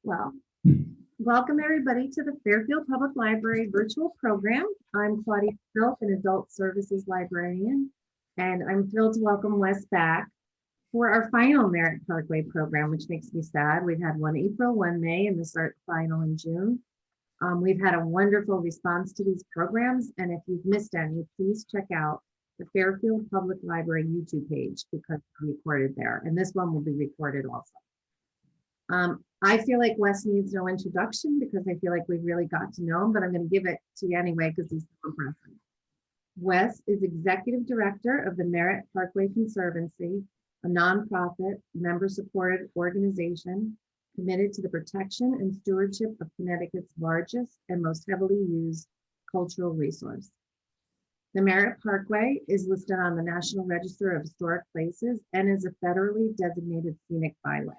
Well, welcome everybody to the Fairfield Public Library virtual program. I'm Claudia Philp, an adult services librarian, and I'm thrilled to welcome Wes back for our final Merritt Parkway program, which makes me sad. We've had one April, one May, and the final in June. We've had a wonderful response to these programs, and if you've missed any, please check out the Fairfield Public Library YouTube page because it's recorded there, and this one will be recorded also. I feel like Wes needs no introduction because I feel like we've really got to know him, but I'm going to give it to you anyway because he's so impressive. Wes is Executive Director of the Merritt Parkway Conservancy, a nonprofit, member-supported organization committed to the protection and stewardship of Connecticut's largest and most heavily used cultural resource. The Merritt Parkway is listed on the National Register of Historic Places and is a federally designated scenic byway.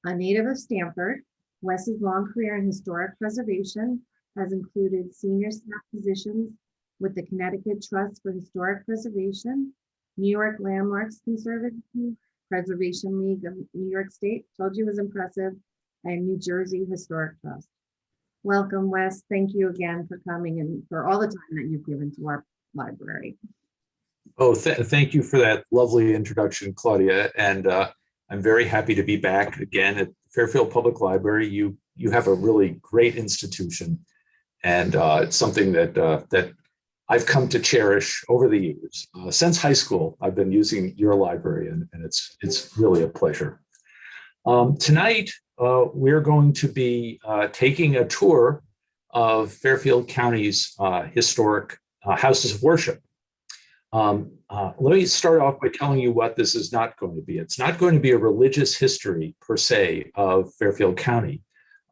A native of Stanford, Wes's long career in historic preservation has included senior staff positions with the Connecticut Trust for Historic Preservation, New York Landmarks Conservancy, Preservation League of New York State, told you was impressive, and New Jersey Historic Trust. Welcome, Wes. Thank you again for coming and for all the time that you've given to our library. Oh, thank you for that lovely introduction, Claudia. And I'm very happy to be back again at Fairfield Public Library. You have a really great institution, and it's something that I've come to cherish over the years. Since high school, I've been using your library, and it's really a pleasure. Tonight, we're going to be taking a tour of Fairfield County's historic houses of worship. Let me start off by telling you what this is not going to be. It's not going to be a religious history per se of Fairfield County,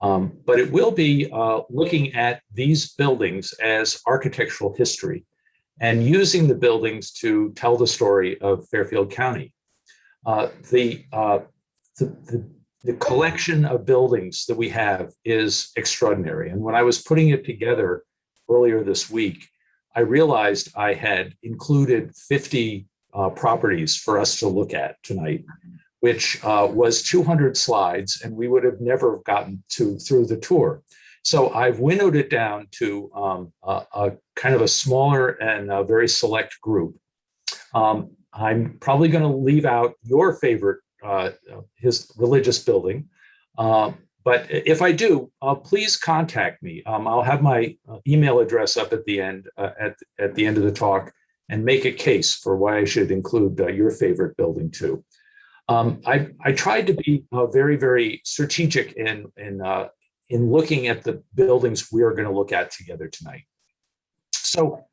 but it will be looking at these buildings as architectural history and using the buildings to tell the story of Fairfield County. The collection of buildings that we have is extraordinary. And when I was putting it together earlier this week, I realized I had included 50 properties for us to look at tonight, which was 200 slides, and we would have never gotten through the tour. So I've winnowed it down to a kind of a smaller and a very select group. I'm probably going to leave out your favorite his religious building. But if I do, please contact me. I'll have my email address up at the end at the end of the talk, and make a case for why I should include your favorite building too. I tried to be very, very strategic in looking at the buildings we are going to look at together tonight. So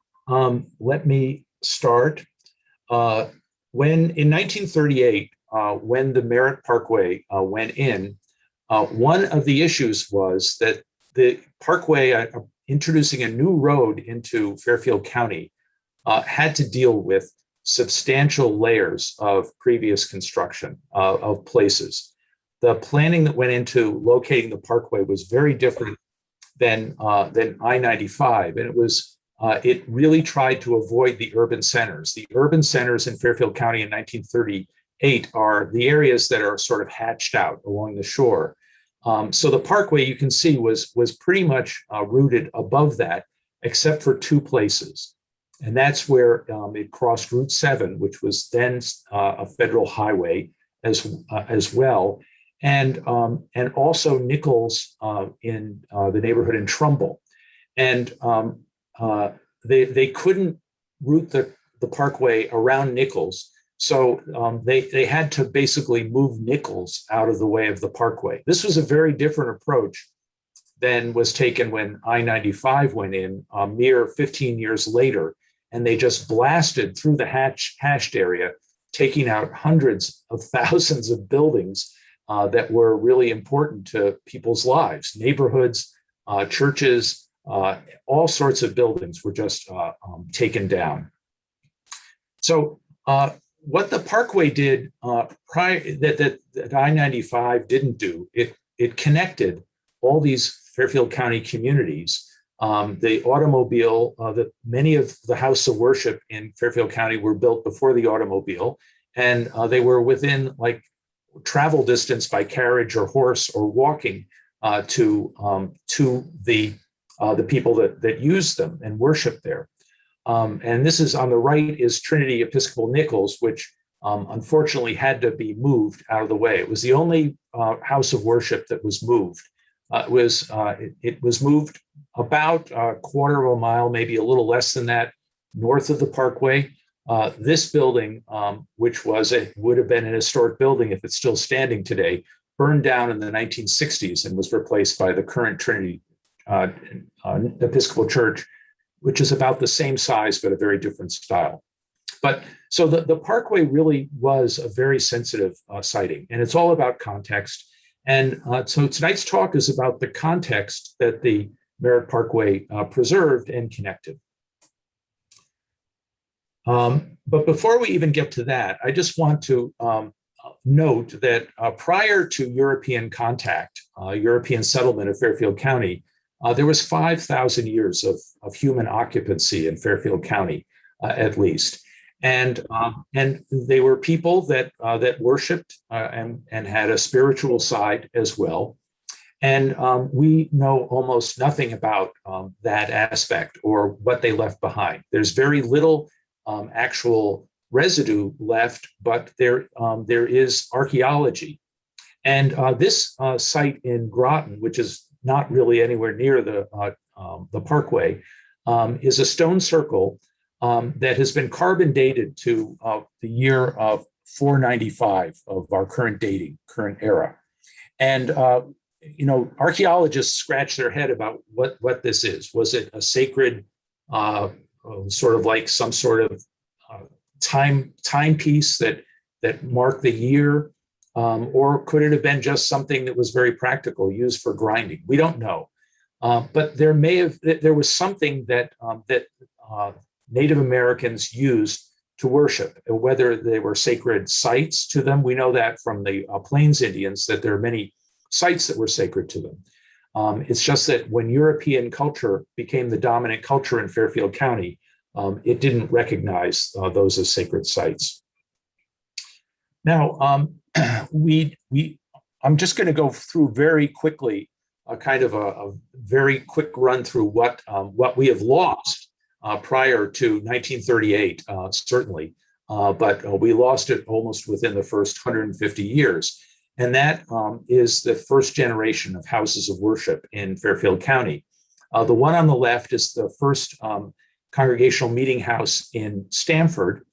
let me start. When in 1938, when the Merritt Parkway went in. One of the issues was that the Parkway, introducing a new road into Fairfield County, had to deal with substantial layers of previous construction of places. The planning that went into locating the Parkway was very different than I-95, and it really tried to avoid the urban centers. The urban centers in Fairfield County in 1938 are the areas that are sort of hatched out along the shore. So the Parkway, you can see, was pretty much rooted above that, except for two places. And that's where it crossed Route 7, which was then a federal highway as well. And also Nichols in the neighborhood in Trumbull. And they couldn't route the Parkway around Nichols. So they had to basically move Nichols out of the way of the Parkway. This was a very different approach than was taken when I-95 went in a mere 15 years later, and they just blasted through the hashed area, taking out hundreds of thousands of buildings that were really important to people's lives. Neighborhoods, churches, all sorts of buildings were just taken down. So what the Parkway did prior that I-95 didn't do, it connected all these Fairfield County communities. The automobile, many of the houses of worship in Fairfield County were built before the automobile, and they were within like travel distance by carriage or horse or walking to the people that use them and worship there. And this is on the right is Trinity Episcopal Nichols, which unfortunately had to be moved out of the way. It was the only house of worship that was moved. It was moved about a quarter of a mile, maybe a little less than that, north of the Parkway. This building, which would have been an historic building if it's still standing today, burned down in the 1960s and was replaced by the current Trinity Episcopal Church, which is about the same size but a very different style. But so the Parkway really was a very sensitive siting, and it's all about context. And so tonight's talk is about the context that the Merritt Parkway preserved and connected. But before we even get to that, I just want to note that prior to European contact, European settlement of Fairfield County, there was 5,000 years of human occupancy in Fairfield County, at least. And they were people that worshipped and had a spiritual side as well. And we know almost nothing about that aspect or what they left behind. There's very little actual residue left, but there is archaeology. And this site in Groton, which is not really anywhere near the Parkway, is a stone circle that has been carbon dated to the year of 495 of our current era. And archaeologists scratch their head about what this is. Was it a sacred, sort of like some sort of timepiece that marked the year, or could it have been just something that was very practical, used for grinding? We don't know, but there was something that Native Americans used to worship, whether they were sacred sites to them. We know that from the Plains Indians, that there are many sites that were sacred to them. It's just that when European culture became the dominant culture in Fairfield County, it didn't recognize those as sacred sites. Now, I'm just going to go through very quickly, kind of a very quick run through what we have lost prior to 1938, certainly, but we lost it almost within the first 150 years. And that is the first generation of houses of worship in Fairfield County. The one on the left is the first Congregational meeting house in Stanford,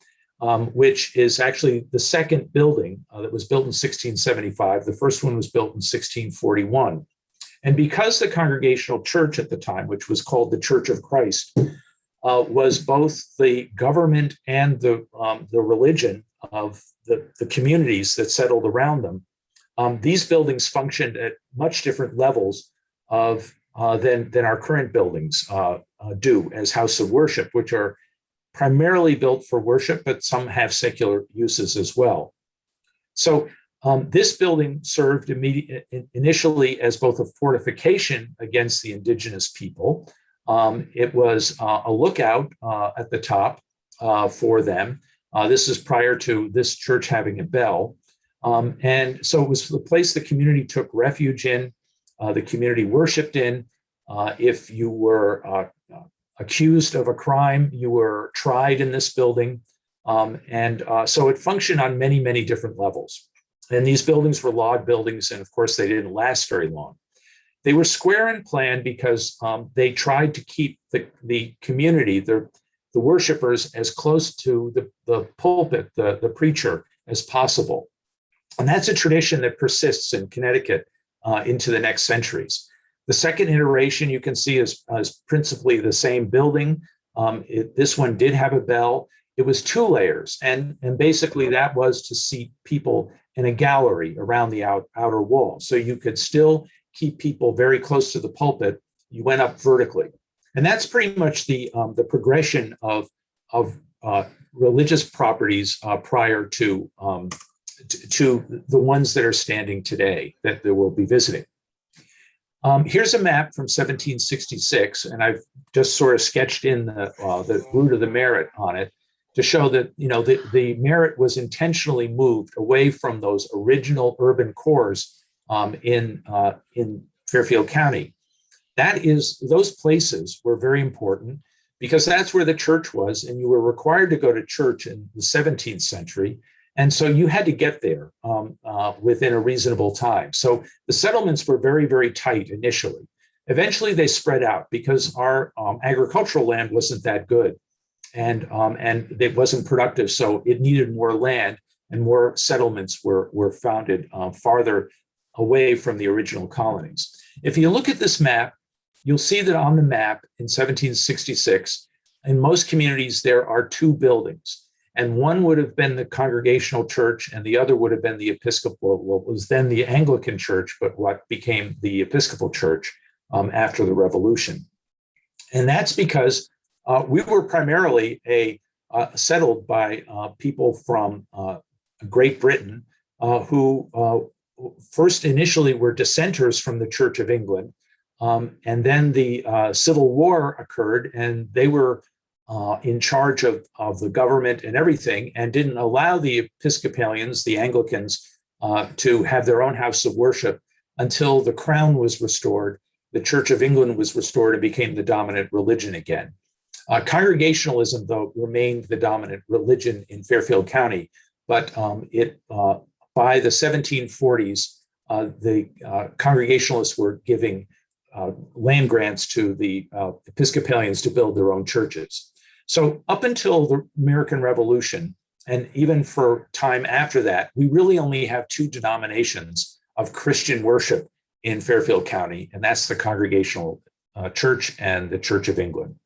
which is actually the second building that was built in 1675. The first one was built in 1641. And because the Congregational Church at the time, which was called the Church of Christ, was both the government and the religion of the communities that settled around them, these buildings functioned at much different levels than our current buildings do as house of worship, which are primarily built for worship, but some have secular uses as well. So this building served initially as both a fortification against the indigenous people. It was a lookout at the top for them. This is prior to this church having a bell. And so it was the place the community took refuge in, the community worshiped in. If you were accused of a crime, you were tried in this building. So it functioned on many, many different levels. And these buildings were log buildings, and of course, they didn't last very long. They were square in plan because they tried to keep the community, the worshipers, as close to the pulpit, the preacher, as possible. And that's a tradition that persists in Connecticut into the next centuries. The second iteration you can see is principally the same building. This one did have a bell. It was 2 layers, and basically that was to seat people in a gallery around the outer wall. So you could still keep people very close to the pulpit. You went up vertically. And that's pretty much the progression of religious properties prior to the ones that are standing today that we'll be visiting. Here's a map from 1766, and I've just sort of sketched in the route of the Merritt on it. to show that, the Merritt was intentionally moved away from those original urban cores in Fairfield County. Those places were very important because that's where the church was, and you were required to go to church in the 17th century. And so you had to get there within a reasonable time. So the settlements were very, very tight initially. Eventually, they spread out because our agricultural land wasn't that good, and it wasn't productive. So it needed more land, and more settlements were founded farther away from the original colonies. If you look at this map, you'll see that on the map in 1766, in most communities, there are two buildings. And one would have been the Congregational Church, and the other would have been the Episcopal, what was then the Anglican Church, but what became the Episcopal Church after the Revolution. And that's because we were primarily settled by people from Great Britain who first initially were dissenters from the Church of England. And then the Civil War occurred, and they were in charge of the government and everything, and didn't allow the Episcopalians, the Anglicans, to have their own house of worship until the crown was restored. The Church of England was restored and became the dominant religion again. Congregationalism, though, remained the dominant religion in Fairfield County, but by the 1740s, the Congregationalists were giving land grants to the Episcopalians to build their own churches. So up until the American Revolution, and even for time after that, we really only have two denominations of Christian worship in Fairfield County, and that's the Congregational Church and the Church of England.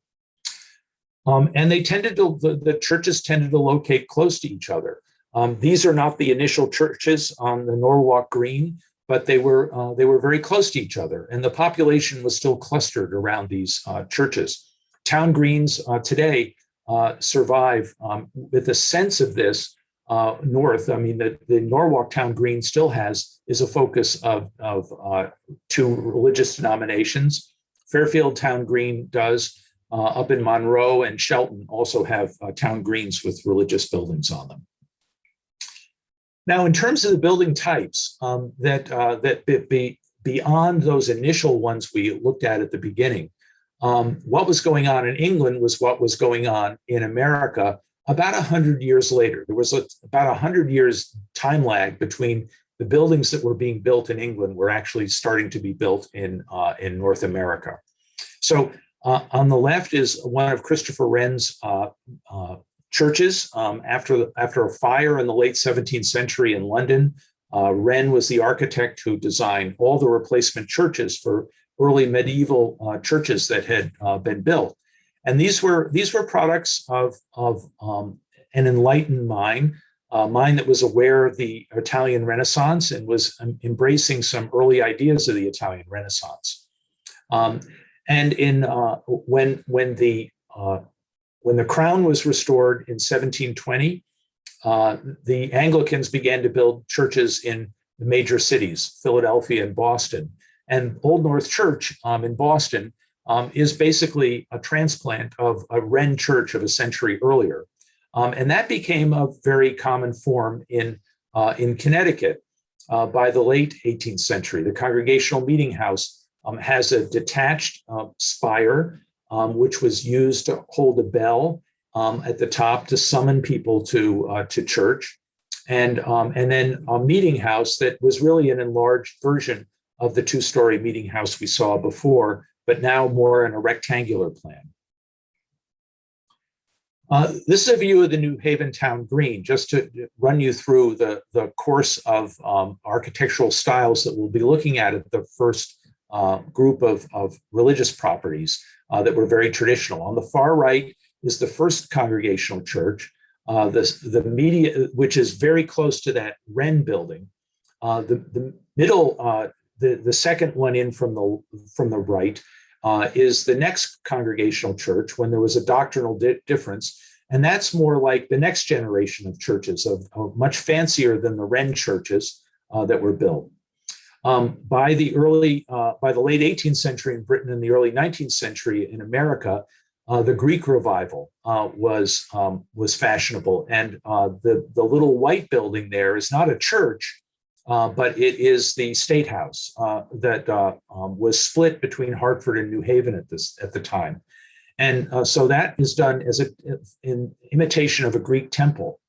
And the churches tended to locate close to each other. These are not the initial churches on the Norwalk Green, but they were very close to each other, and the population was still clustered around these churches. Town greens today survive with a sense of this north. I mean, the Norwalk Town Green still is a focus of two religious denominations. Fairfield Town Green does. Up in Monroe and Shelton also have town greens with religious buildings on them. Now, in terms of the building types beyond those initial ones we looked at the beginning, what was going on in England was what was going on in America about 100 years later. There was about 100 years time lag between the buildings that were being built in England were actually starting to be built in North America. So on the left is one of Christopher Wren's churches. After a fire in the late 17th century in London, Wren was the architect who designed all the replacement churches for early medieval churches that had been built. And these were products of an enlightened mind that was aware of the Italian Renaissance and was embracing some early ideas of the Italian Renaissance. And when the crown was restored in 1720, the Anglicans began to build churches in the major cities, Philadelphia and Boston. And Old North Church in Boston is basically a transplant of a Wren church of a century earlier. And that became a very common form in Connecticut by the late 18th century. The Congregational Meeting House has a detached spire, which was used to hold a bell at the top to summon people to church, and then a meeting house that was really an enlarged version of the two-story meeting house we saw before, but now more in a rectangular plan. This is a view of the New Haven Town Green, just to run you through the course of architectural styles that we'll be looking at the first group of religious properties that were very traditional. On the far right is the first Congregational Church, the media, which is very close to that Wren building. The middle, the second one in from the right is the next Congregational Church, when there was a doctrinal difference, and that's more like the next generation of churches, of much fancier than the Wren churches that were built. By the late 18th century in Britain and the early 19th century in America, the Greek Revival was fashionable, and the little white building there is not a church, but it is the State House that was split between Hartford and New Haven at the time, and so that is done as in imitation of a Greek temple.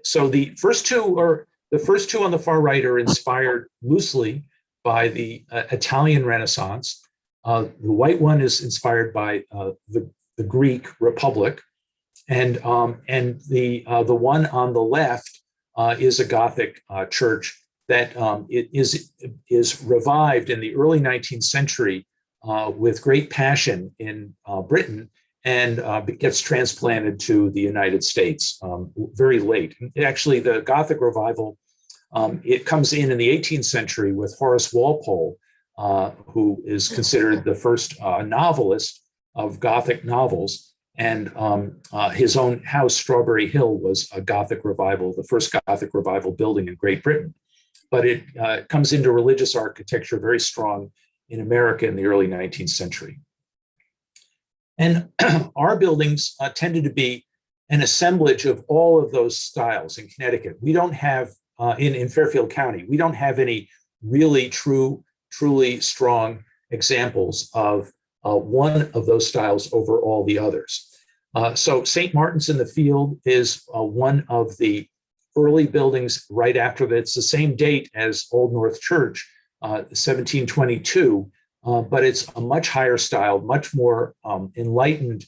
So the first two on the far right are inspired loosely by the Italian Renaissance. The white one is inspired by the Greek Republic, and the one on the left is a Gothic church that is revived in the early 19th century with great passion in Britain, and gets transplanted to the United States very late. Actually, the Gothic Revival, it comes in the 18th century with Horace Walpole, who is considered the first novelist of Gothic novels. And his own house, Strawberry Hill, was a Gothic revival, the first Gothic revival building in Great Britain. But it comes into religious architecture very strong in America in the early 19th century. And our buildings tended to be an assemblage of all of those styles in Connecticut. We don't have, in Fairfield County, we don't have any really truly strong examples of one of those styles over all the others. So St. Martin's in the Field is one of the early buildings right after that. It's the same date as Old North Church, 1722, but it's a much higher style, much more enlightened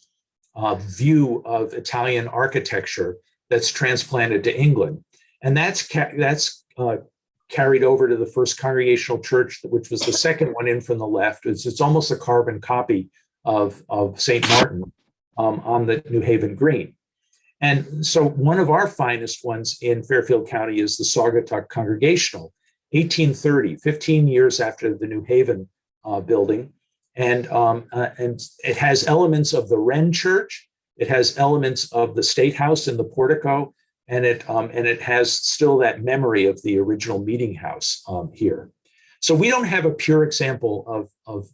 view of Italian architecture that's transplanted to England. And that's carried over to the first Congregational Church, which was the second one in from the left. It's almost a carbon copy of St. Martin on the New Haven Green. And so one of our finest ones in Fairfield County is the Saugatuck Congregational, 1830, 15 years after the New Haven building. And it has elements of the Wren Church. It has elements of the State House and the portico. And it has still that memory of the original meeting house here. So we don't have a pure example of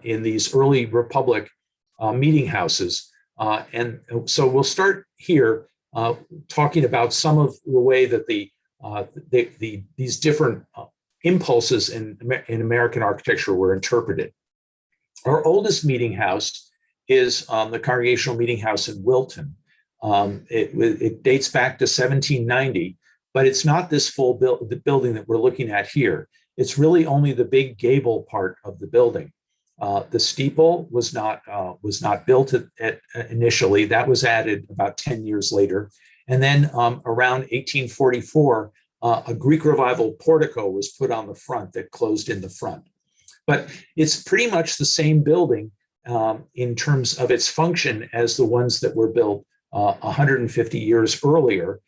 in these early Republic meeting houses. And so we'll start here talking about some of the way that these different impulses in American architecture were interpreted. Our oldest meeting house is the Congregational Meeting House in Wilton. It dates back to 1790, but it's not this full the building that we're looking at here. It's really only the big gable part of the building. The steeple was not built initially. That was added about 10 years later. And then around 1844, a Greek Revival portico was put on the front that closed in the front. But it's pretty much the same building in terms of its function as the ones that were built 150 years earlier,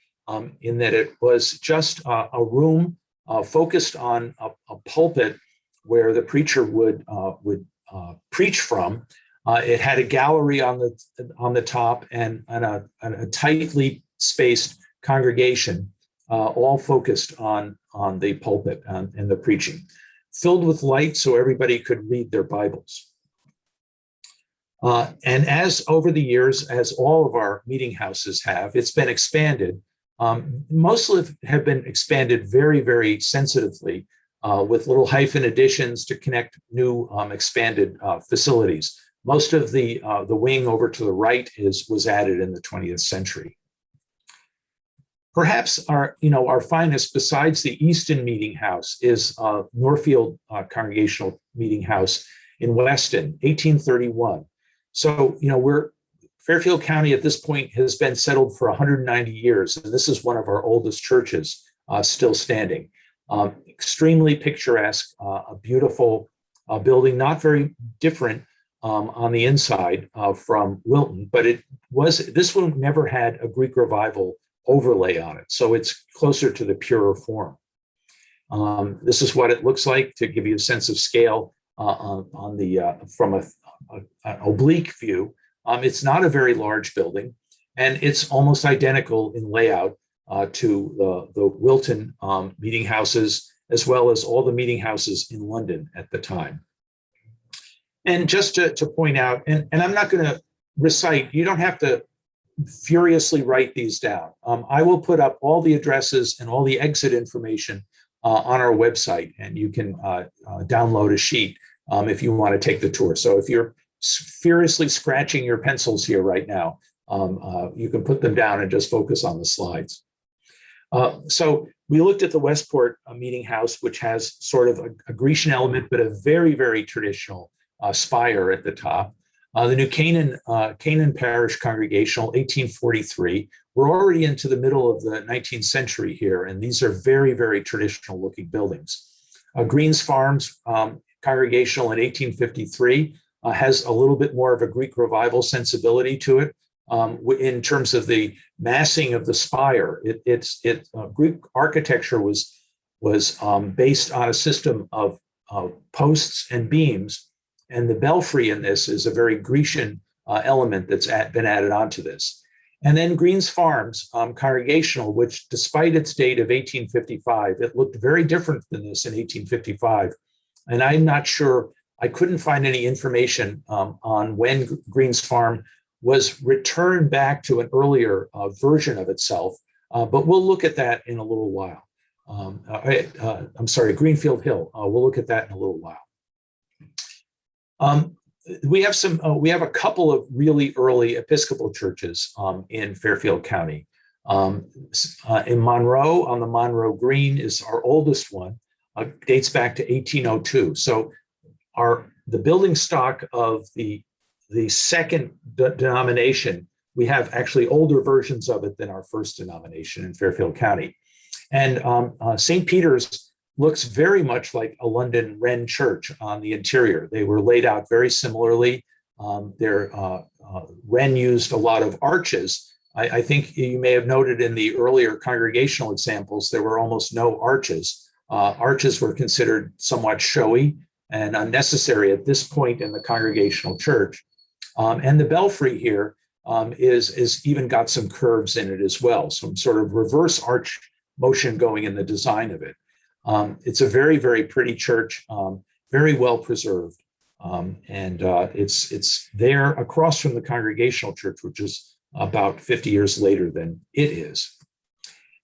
in that it was just a room focused on a pulpit where the preacher would preach from. It had a gallery on the top and a tightly spaced congregation, all focused on the pulpit and the preaching, filled with light so everybody could read their Bibles. And as over the years, as all of our meeting houses have, it's been expanded. Most have been expanded very, very sensitively with little hyphen additions to connect new expanded facilities. Most of the wing over to the right was added in the 20th century. Perhaps our finest, besides the Easton Meeting House, is Norfield Congregational Meeting House in Weston, 1831. So, Fairfield County at this point has been settled for 190 years, and this is one of our oldest churches still standing. Extremely picturesque, a beautiful building, not very different on the inside from Wilton, but this one never had a Greek Revival overlay on it, so it's closer to the purer form. This is what it looks like to give you a sense of scale from an oblique view. It's not a very large building, and it's almost identical in layout to the Wilton meeting houses, as well as all the meeting houses in London at the time. And just to point out, and I'm not going to recite, you don't have to furiously write these down. I will put up all the addresses and all the exit information on our website, and you can download a sheet if you want to take the tour. So if you're furiously scratching your pencils here right now, you can put them down and just focus on the slides. So we looked at the Westport Meeting House, which has sort of a Grecian element, but a very, very traditional spire at the top. The New Canaan Parish Congregational, 1843. We're already into the middle of the 19th century here, and these are very, very traditional looking buildings. Greens Farms Congregational in 1853 has a little bit more of a Greek revival sensibility to it. In terms of the massing of the spire, Greek architecture was based on a system of posts and beams, and the belfry in this is a very Grecian element that's been added onto this. And then Greens Farms Congregational, which despite its date of 1855, it looked very different than this in 1855. And I'm not sure, I couldn't find any information on when Greens Farm was returned back to an earlier version of itself, but we'll look at that in a little while. I'm sorry, Greenfield Hill. We'll look at that in a little while. We have a couple of really early Episcopal churches in Fairfield County. In Monroe, on the Monroe Green, is our oldest one, dates back to 1802. So the building stock of the second denomination, we have actually older versions of it than our first denomination in Fairfield County. And St. Peter's looks very much like a London Wren church on the interior. They were laid out very similarly. Wren used a lot of arches. I think you may have noted in the earlier congregational examples, there were almost no arches. Arches were considered somewhat showy and unnecessary at this point in the Congregational church. And the belfry here is even got some curves in it as well, some sort of reverse arch motion going in the design of it. It's a very, very pretty church, very well preserved. And it's there across from the Congregational church, which is about 50 years later than it is.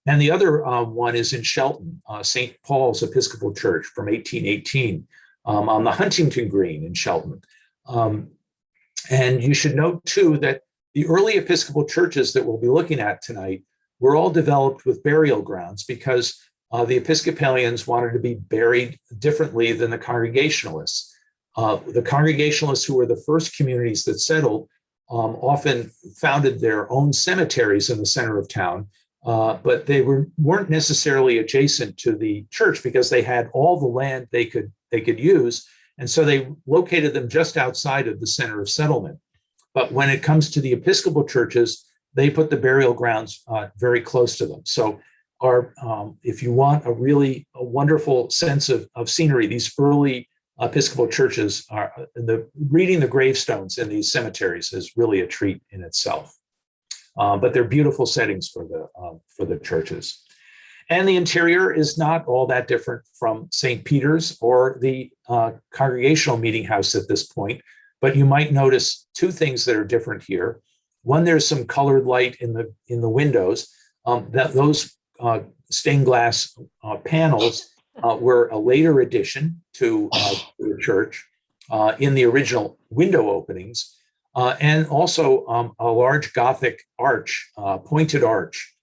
And the other one is in Shelton, St. Paul's Episcopal Church from 1818 on the Huntington Green in Shelton. And you should note too that the early Episcopal churches that we'll be looking at tonight were all developed with burial grounds because the Episcopalians wanted to be buried differently than the Congregationalists. The Congregationalists, who were the first communities that settled, often founded their own cemeteries in the center of town, but they weren't necessarily adjacent to the church because they had all the land they could use, and so they located them just outside of the center of settlement. But when it comes to the Episcopal churches, they put the burial grounds very close to them. So if you want a really wonderful sense of scenery, these early Episcopal churches reading the gravestones in these cemeteries is really a treat in itself. But they're beautiful settings for the churches. And the interior is not all that different from St. Peter's or the Congregational Meeting House at this point. But you might notice two things that are different here. One, there's some colored light in the windows. Those stained glass panels were a later addition to the church in the original window openings, and also a large Gothic arch, pointed arch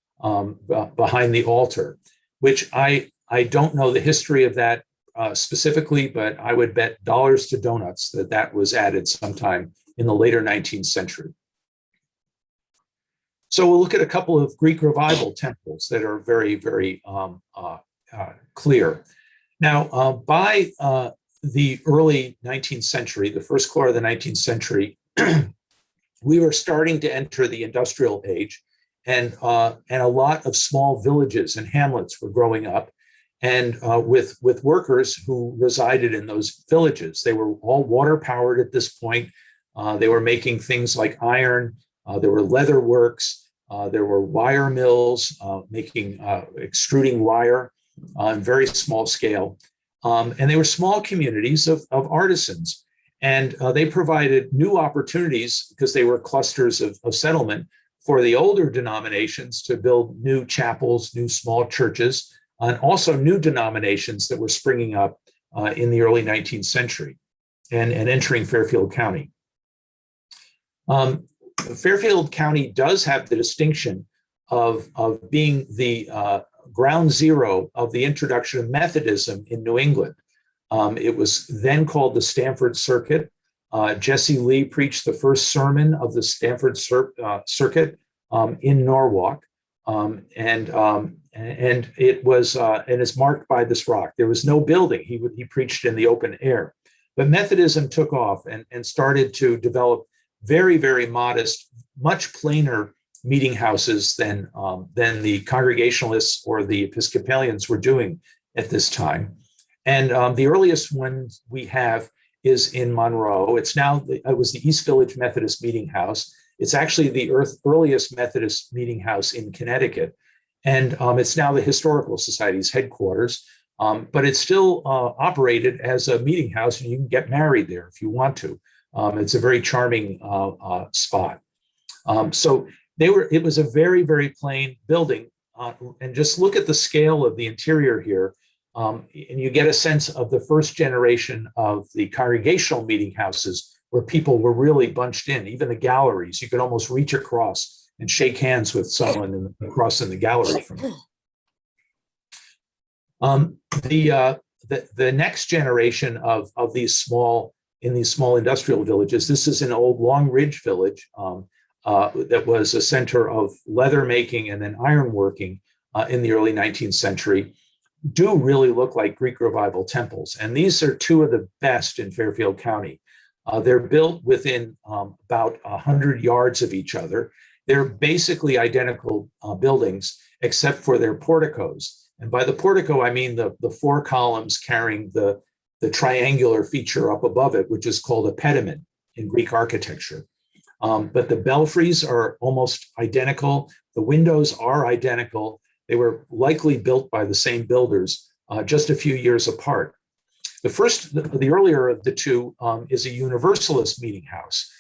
behind the altar, which I don't know the history of that specifically, but I would bet dollars to donuts that was added sometime in the later 19th century. So we'll look at a couple of Greek Revival temples that are very, very clear. Now, by the early 19th century, the first quarter of the 19th century, we were starting to enter the industrial age, and a lot of small villages and hamlets were growing up, and with workers who resided in those villages. They were all water powered at this point. They were making things like iron. There were leather works. There were wire mills making extruding wire on very small scale. And they were small communities of artisans. And they provided new opportunities because they were clusters of settlement for the older denominations to build new chapels, new small churches, and also new denominations that were springing up in the early 19th century and entering Fairfield County. Fairfield County does have the distinction of being the ground zero of the introduction of Methodism in New England. It was then called the Stanford Circuit. Jesse Lee preached the first sermon of the Stanford Circuit in Norwalk, and it was and it's marked by this rock. There was no building. He preached in the open air, but Methodism took off and started to develop very, very modest, much plainer meeting houses than the Congregationalists or the Episcopalians were doing at this time. And the earliest one we have is in Monroe. It was the East Village Methodist Meeting House. It's actually the earliest Methodist meeting house in Connecticut. And it's now the Historical Society's headquarters, but it's still operated as a meeting house, and you can get married there if you want to. It's a very charming spot. So it was a very, very plain building. And just look at the scale of the interior here. And you get a sense of the first generation of the congregational meeting houses where people were really bunched in, even the galleries. You could almost reach across and shake hands with someone across in the gallery from the next generation of these small industrial villages. This is an old Long Ridge village that was a center of leather making and then ironworking in the early 19th century. Do really look like Greek Revival temples. And these are two of the best in Fairfield County. They're built within about 100 yards of each other. They're basically identical buildings, except for their porticos. And by the portico, I mean the four columns carrying the triangular feature up above it, which is called a pediment in Greek architecture. But the belfries are almost identical. The windows are identical. They were likely built by the same builders, just a few years apart. The earlier of the two is a Universalist meeting house.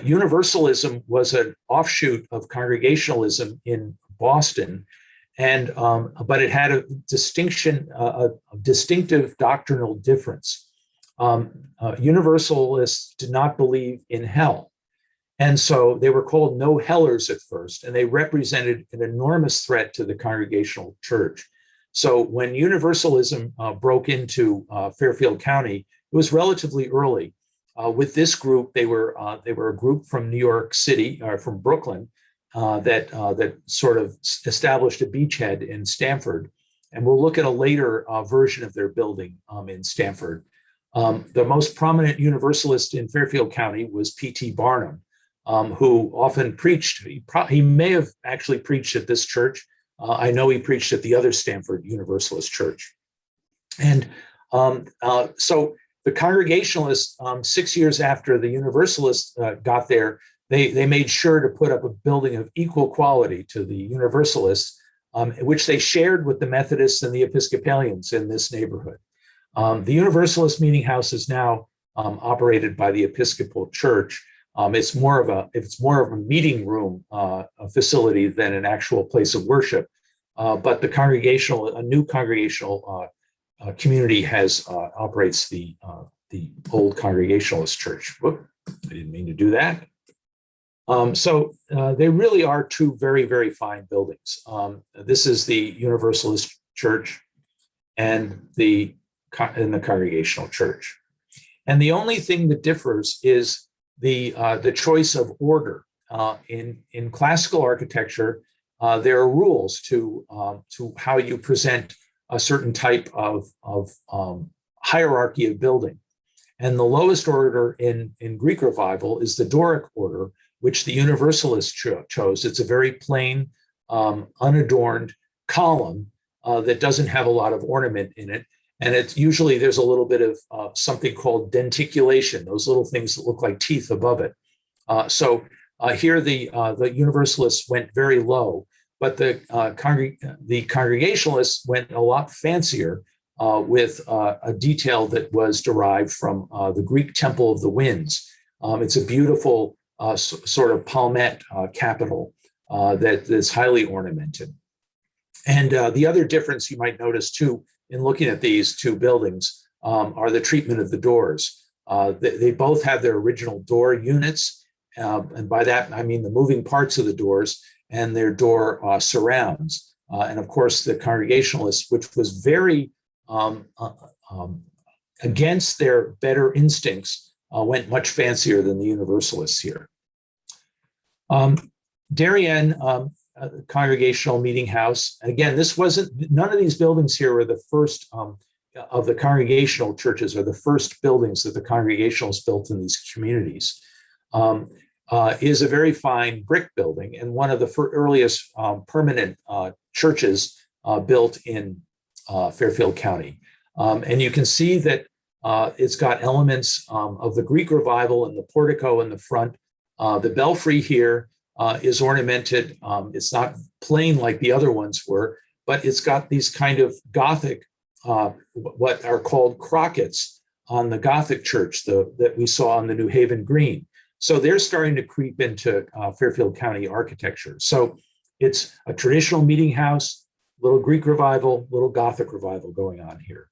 Universalism was an offshoot of Congregationalism in Boston, but it had a distinctive doctrinal difference. Universalists did not believe in hell. And so they were called no-hellers at first, and they represented an enormous threat to the Congregational Church. So when Universalism broke into Fairfield County, it was relatively early. With this group, they were a group from New York City, or from Brooklyn, that sort of established a beachhead in Stanford. And we'll look at a later version of their building in Stanford. The most prominent Universalist in Fairfield County was P.T. Barnum, who often preached. He may have actually preached at this church. I know he preached at the other Stanford Universalist church. And so the Congregationalists, 6 years after the Universalists got there, they made sure to put up a building of equal quality to the Universalists, which they shared with the Methodists and the Episcopalians in this neighborhood. The Universalist meeting house is now operated by the Episcopal Church. It's more of a meeting room facility than an actual place of worship. But a new congregational community operates the old Congregationalist church. Whoop, I didn't mean to do that. So they really are two very, very fine buildings. This is the Universalist church and the Congregational church. And the only thing that differs is the choice of order. In classical architecture, there are rules to how you present a certain type of hierarchy of building. And the lowest order in Greek Revival is the Doric order, which the Universalists chose. It's a very plain, unadorned column that doesn't have a lot of ornament in it. And it's usually there's a little bit of something called denticulation, those little things that look like teeth above it. So here the Universalists went very low, but the Congregationalists went a lot fancier. with a detail that was derived from the Greek Temple of the Winds. It's a beautiful sort of palmette capital that's highly ornamented. And the other difference you might notice too in looking at these two buildings are the treatment of the doors. They both have their original door units, and by that I mean the moving parts of the doors and their door surrounds. And of course, the Congregationalists, which was very against their better instincts, went much fancier than the Universalists here. Darien Congregational Meeting House. And again, none of these buildings here are the first of the Congregational churches, are the first buildings that the Congregationalists built in these communities. Is a very fine brick building and one of the earliest permanent churches built in Fairfield County. And you can see that it's got elements of the Greek Revival in the portico in the front. The belfry here is ornamented. It's not plain like the other ones were, but it's got these kind of Gothic, what are called crockets on the Gothic church that we saw on the New Haven Green. So they're starting to creep into Fairfield County architecture. So it's a traditional meeting house, little Greek Revival, little Gothic Revival going on here.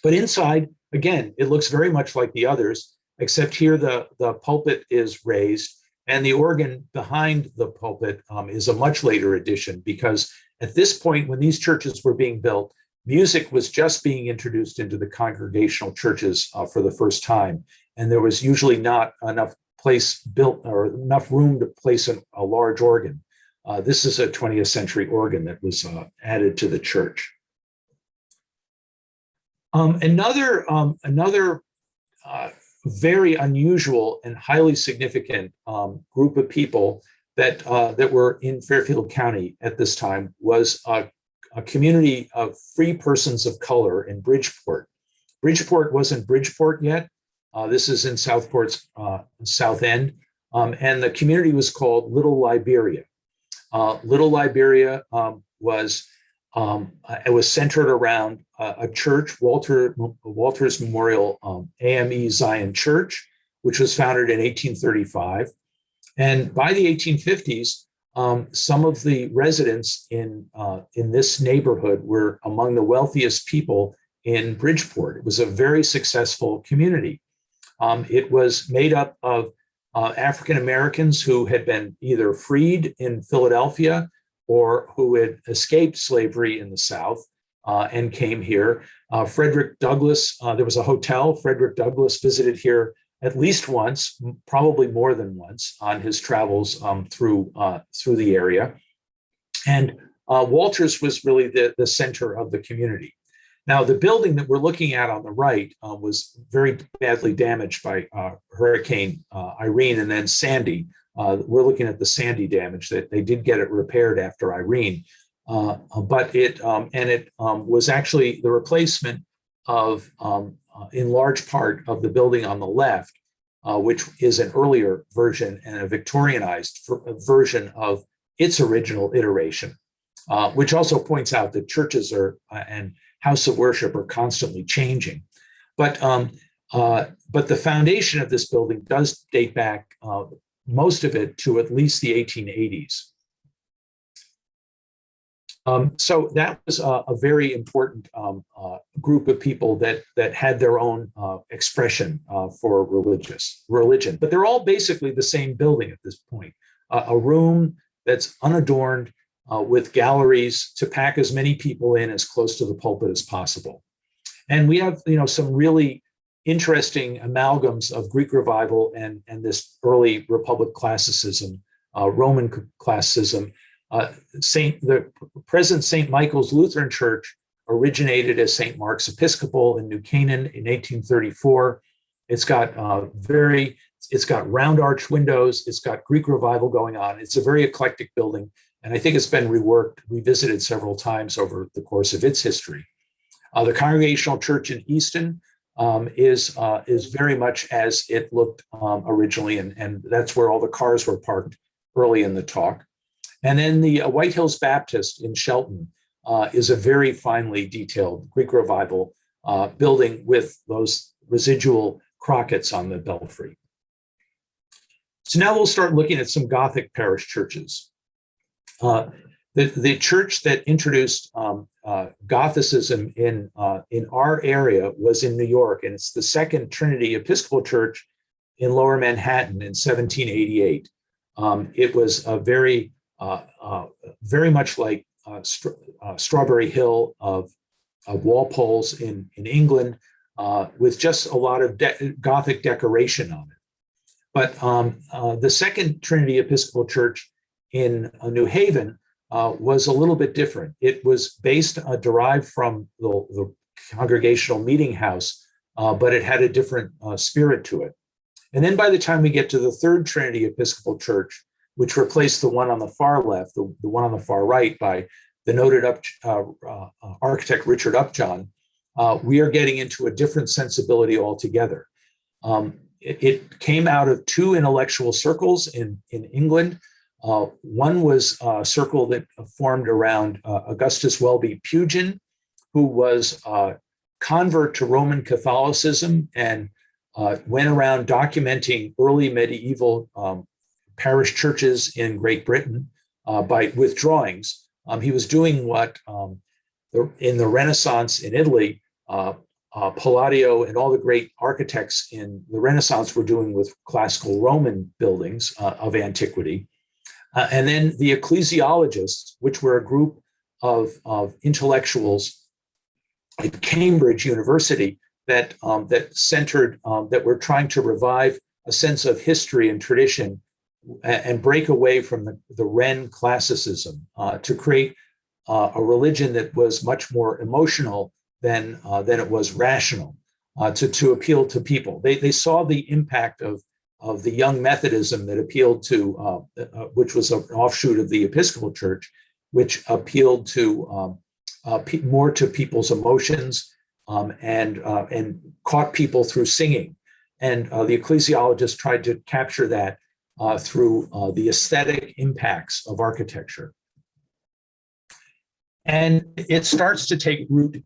But inside, again, it looks very much like the others, except here the pulpit is raised and the organ behind the pulpit is a much later addition, because at this point, when these churches were being built, music was just being introduced into the Congregational churches for the first time. And there was usually not enough place built or enough room to place a large organ. This is a 20th century organ that was added to the church. Another very unusual and highly significant group of people that were in Fairfield County at this time was a community of free persons of color in Bridgeport. Bridgeport wasn't Bridgeport yet. This is in Southport's south end. And the community was called Little Liberia. Little Liberia was centered around a church, Walter's Memorial AME Zion Church, which was founded in 1835. And by the 1850s, some of the residents in this neighborhood were among the wealthiest people in Bridgeport. It was a very successful community. It was made up of African Americans who had been either freed in Philadelphia or who had escaped slavery in the South and came here. Frederick Douglass, there was a hotel. Frederick Douglass visited here at least once, probably more than once, on his travels through the area. And Walters was really the center of the community. Now, the building that we're looking at on the right was very badly damaged by Hurricane Irene and then Sandy. We're looking at the Sandy damage that they did get it repaired after Irene, but it was actually the replacement of, in large part, of the building on the left, which is an earlier version and a Victorianized version of its original iteration, which also points out that churches and house of worship are constantly changing. But the foundation of this building does date back, most of it, to at least the 1880s. So that was a very important group of people that had their own expression for religion. But they're all basically the same building at this point, a room that's unadorned, with galleries to pack as many people in as close to the pulpit as possible. And we have, some really interesting amalgams of Greek Revival and this early Republic classicism, Roman classicism. The present St. Michael's Lutheran Church originated as St. Mark's Episcopal in New Canaan in 1834. It's got round arch windows. It's got Greek Revival going on. It's a very eclectic building. And I think it's been revisited several times over the course of its history. The Congregational Church in Easton is very much as it looked originally, and that's where all the cars were parked early in the talk. And then the White Hills Baptist in Shelton is a very finely detailed Greek Revival building with those residual crockets on the belfry. So now we'll start looking at some Gothic parish churches. The church that introduced Gothicism in our area was in New York, and it's the Second Trinity Episcopal Church in Lower Manhattan in 1788. It was a very much like Strawberry Hill of Walpole's in England, with just a lot of Gothic decoration on it. But the Second Trinity Episcopal Church in New Haven was a little bit different. It was derived from the Congregational meeting house, but it had a different spirit to it. And then by the time we get to the Third Trinity Episcopal Church, which replaced the one on the far left, the one on the far right by the noted architect Richard Upjohn, we are getting into a different sensibility altogether. It came out of two intellectual circles in England. One was a circle that formed around Augustus Welby Pugin, who was a convert to Roman Catholicism and went around documenting early medieval parish churches in Great Britain with drawings. He was doing what in the Renaissance in Italy, Palladio and all the great architects in the Renaissance were doing with classical Roman buildings of antiquity. And then the ecclesiologists, which were a group of intellectuals at Cambridge University that were trying to revive a sense of history and tradition and break away from the Ren classicism to create a religion that was much more emotional than it was rational, to appeal to people. They saw the impact of the young Methodism that appealed to, which was an offshoot of the Episcopal Church, which appealed to more to people's emotions and caught people through singing. And the ecclesiologists tried to capture that through the aesthetic impacts of architecture. And it starts to take root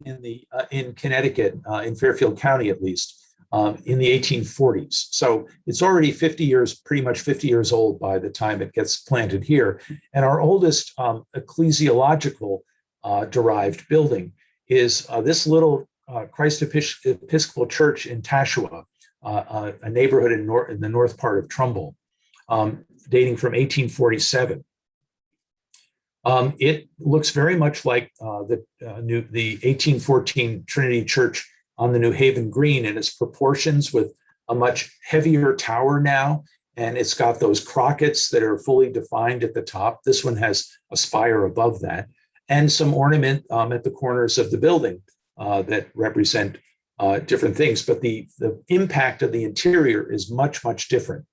in Connecticut, in Fairfield County at least, in the 1840s. So it's already pretty much 50 years old by the time it gets planted here. And our oldest ecclesiological derived building is this little Christ Episcopal Church in Tashua, a neighborhood in the north part of Trumbull, dating from 1847. It looks very much like the 1814 Trinity Church on the New Haven Green in its proportions, with a much heavier tower now, and it's got those crockets that are fully defined at the top. This one has a spire above that, and some ornament at the corners of the building that represent different things. But the impact of the interior is much, much different.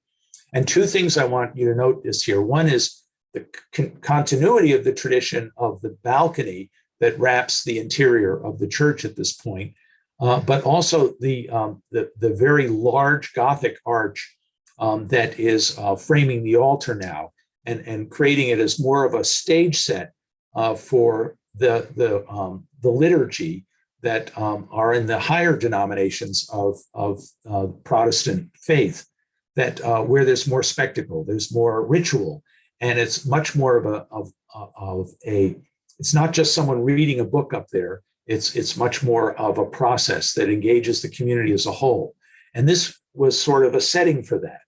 And two things I want you to notice here. One is the continuity of the tradition of the balcony that wraps the interior of the church at this point, but also the very large Gothic arch that is framing the altar now and creating it as more of a stage set for the liturgy that are in the higher denominations of Protestant faith, that where there's more spectacle, there's more ritual. And it's much more of a it's not just someone reading a book up there. It's much more of a process that engages the community as a whole. And this was sort of a setting for that.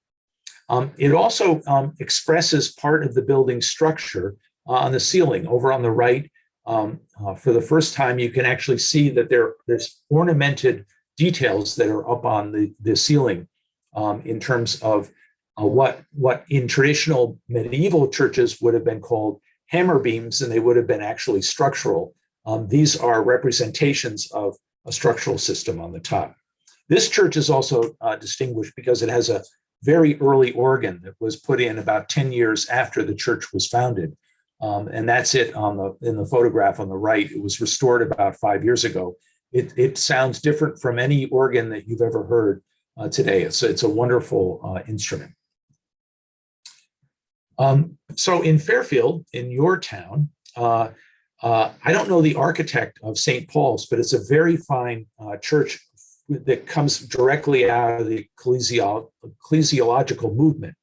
It also expresses part of the building structure on the ceiling. Over on the right, for the first time, you can actually see that there's ornamented details that are up on the ceiling in terms of what in traditional medieval churches would have been called hammer beams, and they would have been actually structural. These are representations of a structural system on the top. This church is also distinguished because it has a very early organ that was put in about 10 years after the church was founded. And that's it in the photograph on the right. It was restored about 5 years ago. It sounds different from any organ that you've ever heard today. It's a wonderful instrument. So in Fairfield, in your town, I don't know the architect of St. Paul's, but it's a very fine church that comes directly out of the ecclesiological movement.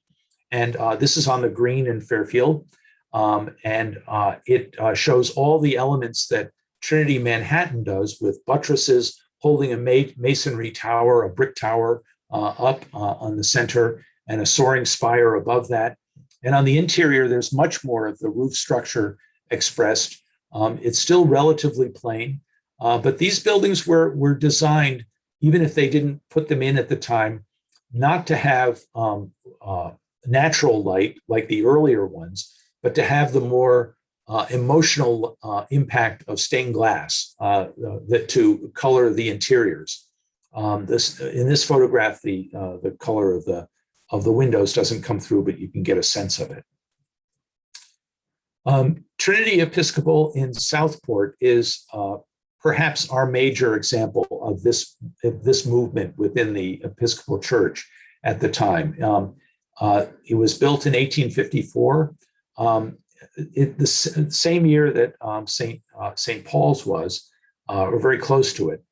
And this is on the green in Fairfield. It shows all the elements that Trinity Manhattan does, with buttresses holding a masonry tower, a brick tower up on the center, and a soaring spire above that. And on the interior, there's much more of the roof structure expressed. It's still relatively plain, but these buildings were designed, even if they didn't put them in at the time, not to have natural light like the earlier ones, but to have the more emotional impact of stained glass to color the interiors. In this photograph, the color of the windows doesn't come through, but you can get a sense of it. Trinity Episcopal in Southport is perhaps our major example of this movement within the Episcopal Church at the time. It was built in 1854. The same year that St. Paul's was, or very close to it.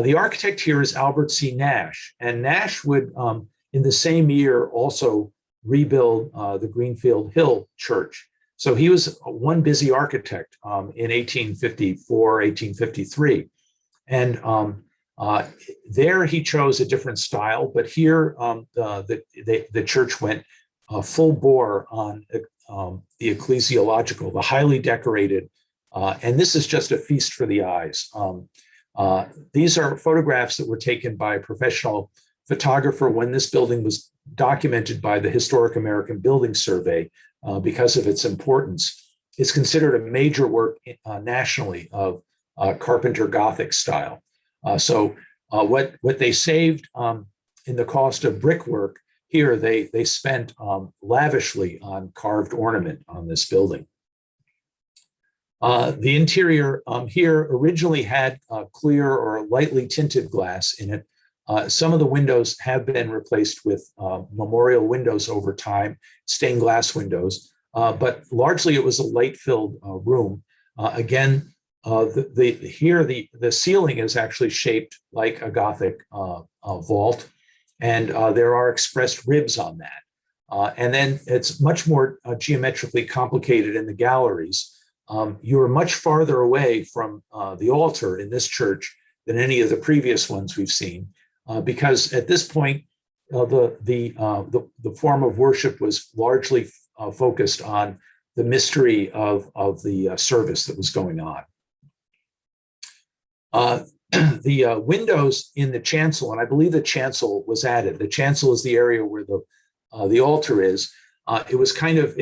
The architect here is Albert C. Nash, and Nash would, in the same year, also rebuild the Greenfield Hill Church. So he was one busy architect in 1854, 1853. And there he chose a different style, but here the church went full bore on the ecclesiological, the highly decorated, and this is just a feast for the eyes. These are photographs that were taken by a professional photographer when this building was documented by the Historic American Building Survey because of its importance. It's considered a major work nationally of Carpenter Gothic style. So what they saved in the cost of brickwork, here they spent lavishly on carved ornament on this building. The interior here originally had clear or lightly tinted glass in it. Some of the windows have been replaced with memorial windows over time, stained glass windows, but largely it was a light-filled room. Again, the ceiling is actually shaped like a Gothic vault, and there are expressed ribs on that. And then it's much more geometrically complicated in the galleries. You are much farther away from the altar in this church than any of the previous ones we've seen, because at this point, the form of worship was largely focused on the mystery of the service that was going on. The windows in the chancel, and I believe the chancel was added. The chancel is the area where the altar is. It was kind of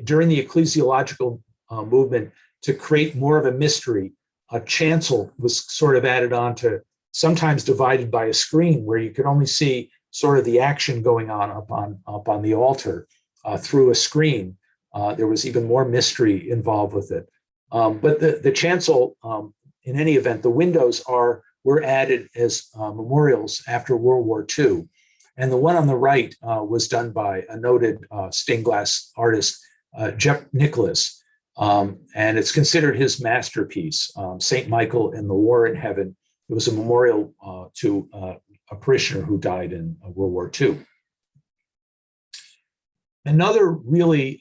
during the ecclesiological movement to create more of a mystery. A chancel was sort of added on to, sometimes divided by a screen where you could only see sort of the action going on up on the altar through a screen. There was even more mystery involved with it. But the chancel, in any event, the windows were added as memorials after World War II. And the one on the right was done by a noted stained glass artist, Nichols. And it's considered his masterpiece, St. Michael in the War in Heaven. It was a memorial to a parishioner who died in World War II. Another really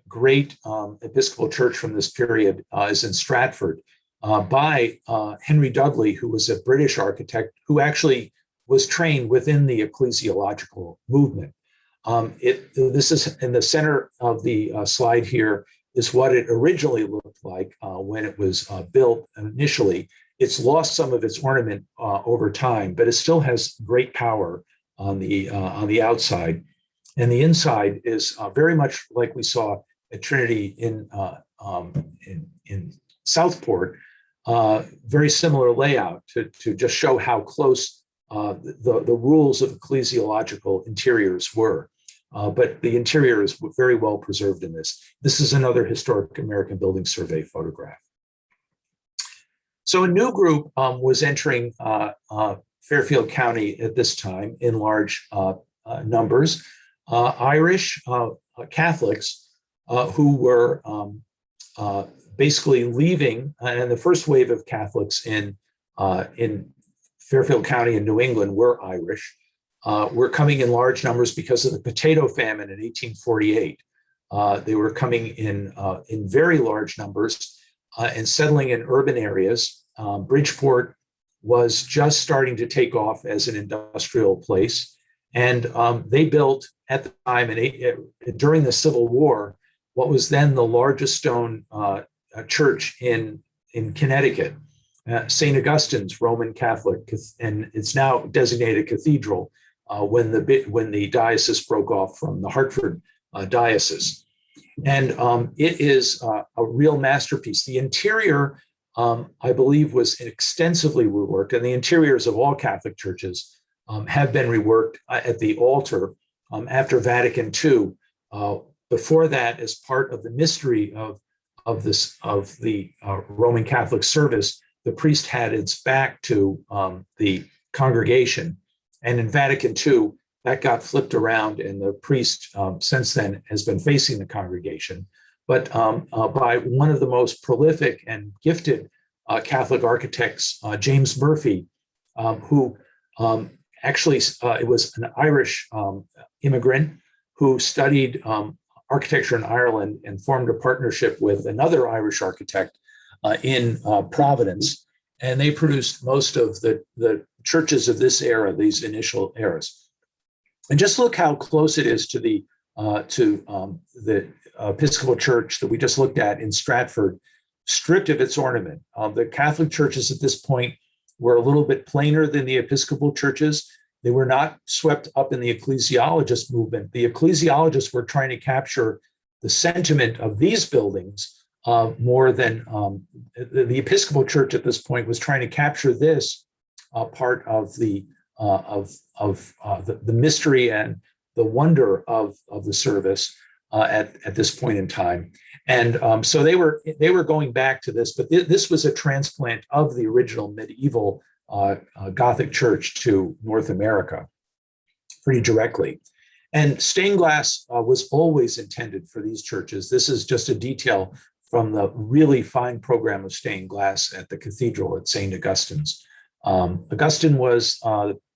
great Episcopal church from this period is in Stratford by Henry Dudley, who was a British architect who actually was trained within the ecclesiological movement. This is in the center of the slide here is what it originally looked like when it was built initially. It's lost some of its ornament over time, but it still has great power on the outside. And the inside is very much like we saw at Trinity in Southport, very similar layout to just show how close the rules of ecclesiological interiors were. But the interior is very well preserved in this. This is another Historic American Building Survey photograph. So a new group was entering Fairfield County at this time in large numbers. Irish Catholics who were basically leaving, and the first wave of Catholics in Fairfield County in New England were Irish, were coming in large numbers because of the potato famine in 1848. They were coming in very large numbers and settling in urban areas. Bridgeport was just starting to take off as an industrial place. And they built at the time, during the Civil War, what was then the largest stone church in Connecticut, St. Augustine's Roman Catholic, and it's now designated Cathedral when the diocese broke off from the Hartford diocese. And it is a real masterpiece. The interior, I believe, was extensively reworked, and the interiors of all Catholic churches have been reworked at the altar after Vatican II. Before that, as part of the mystery of the Roman Catholic service, the priest had its back to the congregation, and in Vatican II, that got flipped around, and the priest since then has been facing the congregation. But by one of the most prolific and gifted Catholic architects, James Murphy, who actually it was an Irish immigrant who studied architecture in Ireland and formed a partnership with another Irish architect in Providence. And they produced most of the churches of this era, these initial eras. And just look how close it is to the Episcopal Church that we just looked at in Stratford, stripped of its ornament. The Catholic churches at this point were a little bit plainer than the Episcopal churches. They were not swept up in the ecclesiologist movement. The ecclesiologists were trying to capture the sentiment of these buildings more than the Episcopal Church at this point was trying to capture this part of the mystery and the wonder of the service at this point in time. And so they were going back to this, but this was a transplant of the original medieval Gothic church to North America pretty directly. And stained glass was always intended for these churches. This is just a detail from the really fine program of stained glass at the cathedral at St. Augustine's. Augustine was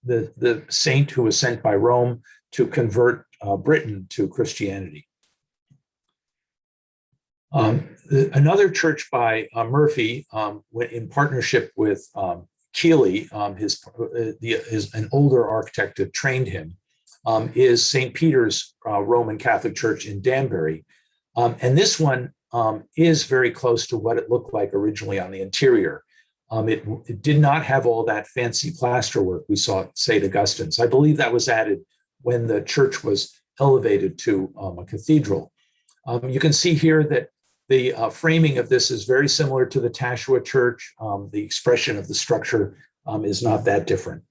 the saint who was sent by Rome to convert Britain to Christianity. Another church by Murphy, in partnership with Keeley, is an older architect that trained him, is St. Peter's Roman Catholic Church in Danbury. And this one is very close to what it looked like originally on the interior. It did not have all that fancy plaster work we saw at St. Augustine's. I believe that was added when the church was elevated to a cathedral. You can see here that the framing of this is very similar to the Tashua Church. The expression of the structure is not that different.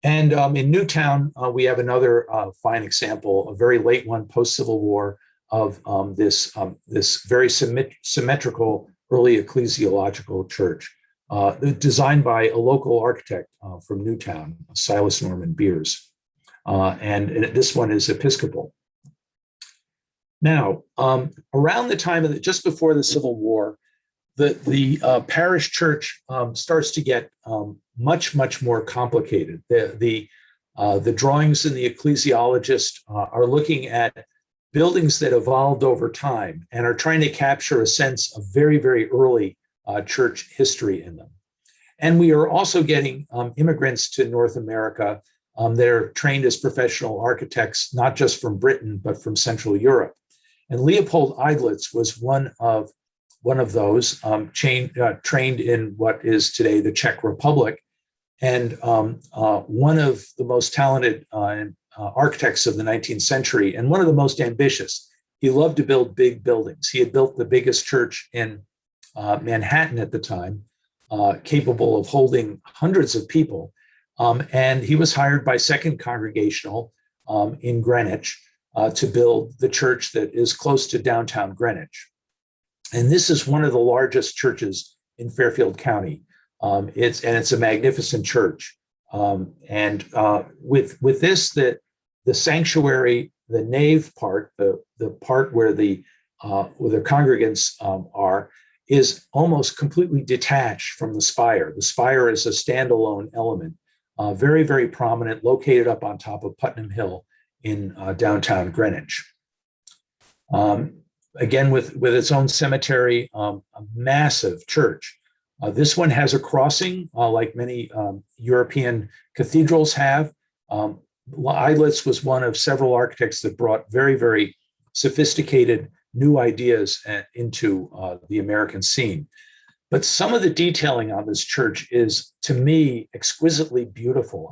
And in Newtown, we have another fine example, a very late one, post-Civil War, of this very symmetrical early ecclesiological church, designed by a local architect from Newtown, Silas Norman Beers. And this one is Episcopal. Now, around the time of just before the Civil War, the parish church starts to get much more complicated. The drawings in the ecclesiologist are looking at buildings that evolved over time and are trying to capture a sense of very, very early church history in them. And we are also getting immigrants to North America that are trained as professional architects, not just from Britain, but from Central Europe. And Leopold Eidlitz was one of those trained in what is today the Czech Republic, and one of the most talented architects of the 19th century, and one of the most ambitious. He loved to build big buildings. He had built the biggest church in Manhattan at the time, capable of holding hundreds of people. And he was hired by Second Congregational in Greenwich to build the church that is close to downtown Greenwich. And this is one of the largest churches in Fairfield County. It's a magnificent church. And with this, the sanctuary, the nave part, the part where the where their congregants are, is almost completely detached from the spire. The spire is a standalone element, very, very prominent, located up on top of Putnam Hill in downtown Greenwich. Again, with its own cemetery, a massive church. This one has a crossing, like many European cathedrals have. Eidlitz was one of several architects that brought very, very sophisticated new ideas into the American scene. But some of the detailing on this church is, to me, exquisitely beautiful.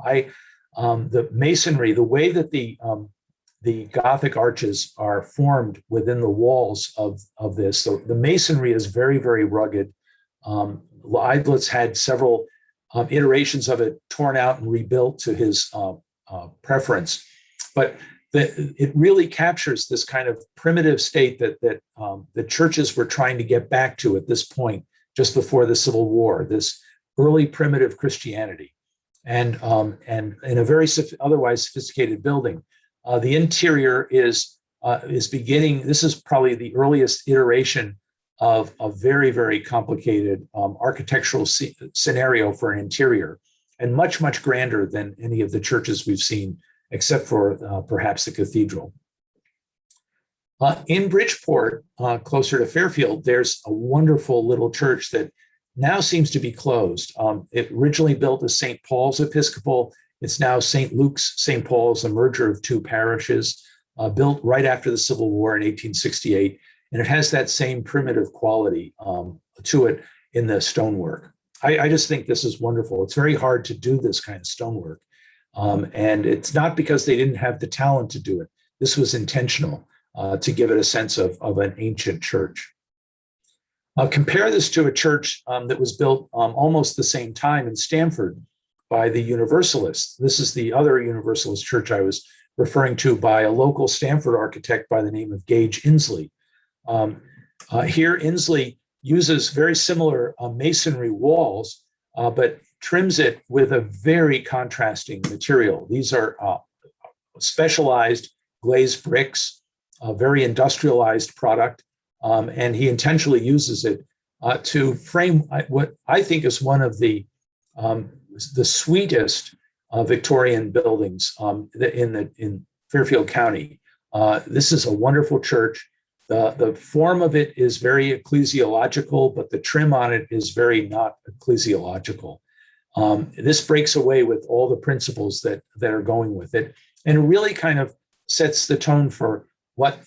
The masonry, the way that the Gothic arches are formed within the walls of this, so the masonry is very, very rugged. Eidlitz had several iterations of it torn out and rebuilt to his preference, but it really captures this kind of primitive state that the churches were trying to get back to at this point, just before the Civil War, this early primitive Christianity, and in a very otherwise sophisticated building. The interior is beginning. This is probably the earliest iteration of a very, very complicated architectural scenario for an interior, and much, much grander than any of the churches we've seen, except for perhaps the cathedral. In Bridgeport, closer to Fairfield, there's a wonderful little church that now seems to be closed. It originally built as St. Paul's Episcopal. It's now St. Luke's St. Paul's, a merger of two parishes, built right after the Civil War in 1868. And it has that same primitive quality to it in the stonework. I just think this is wonderful. It's very hard to do this kind of stonework. And it's not because they didn't have the talent to do it. This was intentional to give it a sense of an ancient church. Compare this to a church that was built almost the same time in Stanford by the Universalists. This is the other Universalist church I was referring to, by a local Stanford architect by the name of Gage Inslee. Here, Inslee uses very similar masonry walls, but trims it with a very contrasting material. These are specialized glazed bricks, a very industrialized product, and he intentionally uses it to frame what I think is one of the sweetest Victorian buildings in Fairfield County. This is a wonderful church. The form of it is very ecclesiological, but the trim on it is very not ecclesiological. This breaks away with all the principles that are going with it, and really kind of sets the tone for what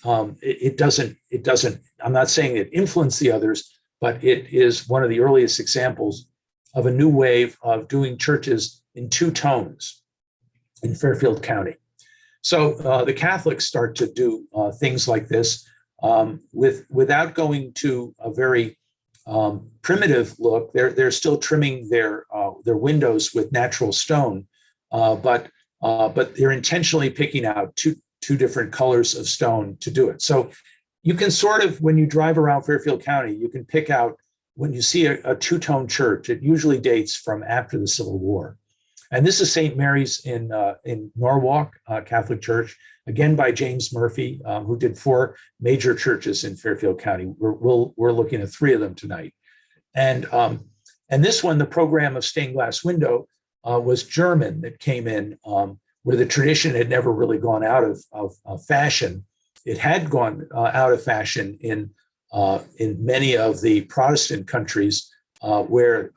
it doesn't. I'm not saying it influenced the others, but it is one of the earliest examples of a new wave of doing churches in two tones in Fairfield County. So the Catholics start to do things like this without going to a very primitive look. They're still trimming their windows with natural stone, but they're intentionally picking out two different colors of stone to do it. So you can sort of, when you drive around Fairfield County, you can pick out, when you see a two-tone church, it usually dates from after the Civil War. And this is St. Mary's in Norwalk, Catholic Church, again by James Murphy, who did 4 major churches in Fairfield County. We're looking at 3 of them tonight. And this one, the program of stained glass window, was German, that came in where the tradition had never really gone out of fashion. It had gone out of fashion in many of the Protestant countries where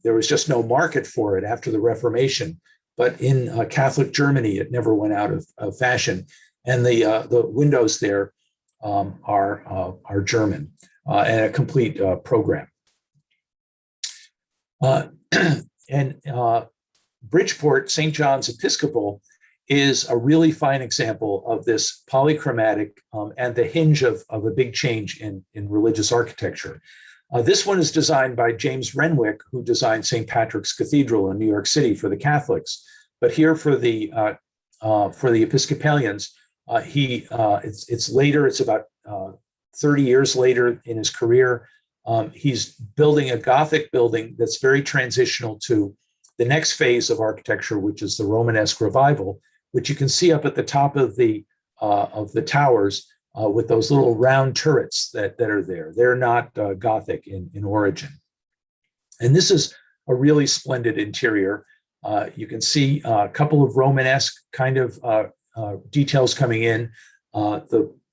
there was just no market for it after the Reformation. But in Catholic Germany, it never went out of fashion. And the windows there are German and a complete program. And Bridgeport, St. John's Episcopal, is a really fine example of this polychromatic and the hinge of a big change in religious architecture. This one is designed by James Renwick, who designed St. Patrick's Cathedral in New York City for the Catholics. But here for the Episcopalians, it's later. It's about 30 years later in his career. He's building a Gothic building that's very transitional to the next phase of architecture, which is the Romanesque Revival, which you can see up at the top of the towers. with those little round turrets that are there. They're not Gothic in origin. And this is a really splendid interior. You can see a couple of Romanesque kind of details coming in.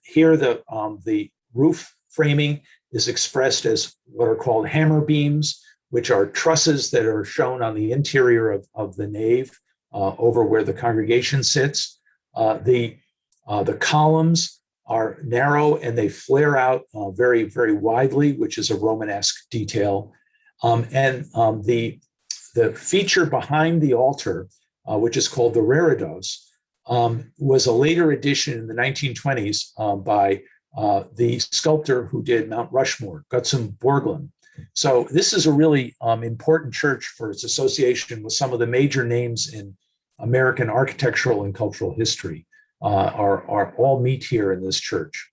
Here, the roof framing is expressed as what are called hammer beams, which are trusses that are shown on the interior of the nave over where the congregation sits. The columns are narrow and they flare out very, very widely, which is a Romanesque detail. The feature behind the altar, which is called the reredos, was a later addition in the 1920s by the sculptor who did Mount Rushmore, Gutzon Borglum. So this is a really important church for its association with some of the major names in American architectural and cultural history are all meet here in this church.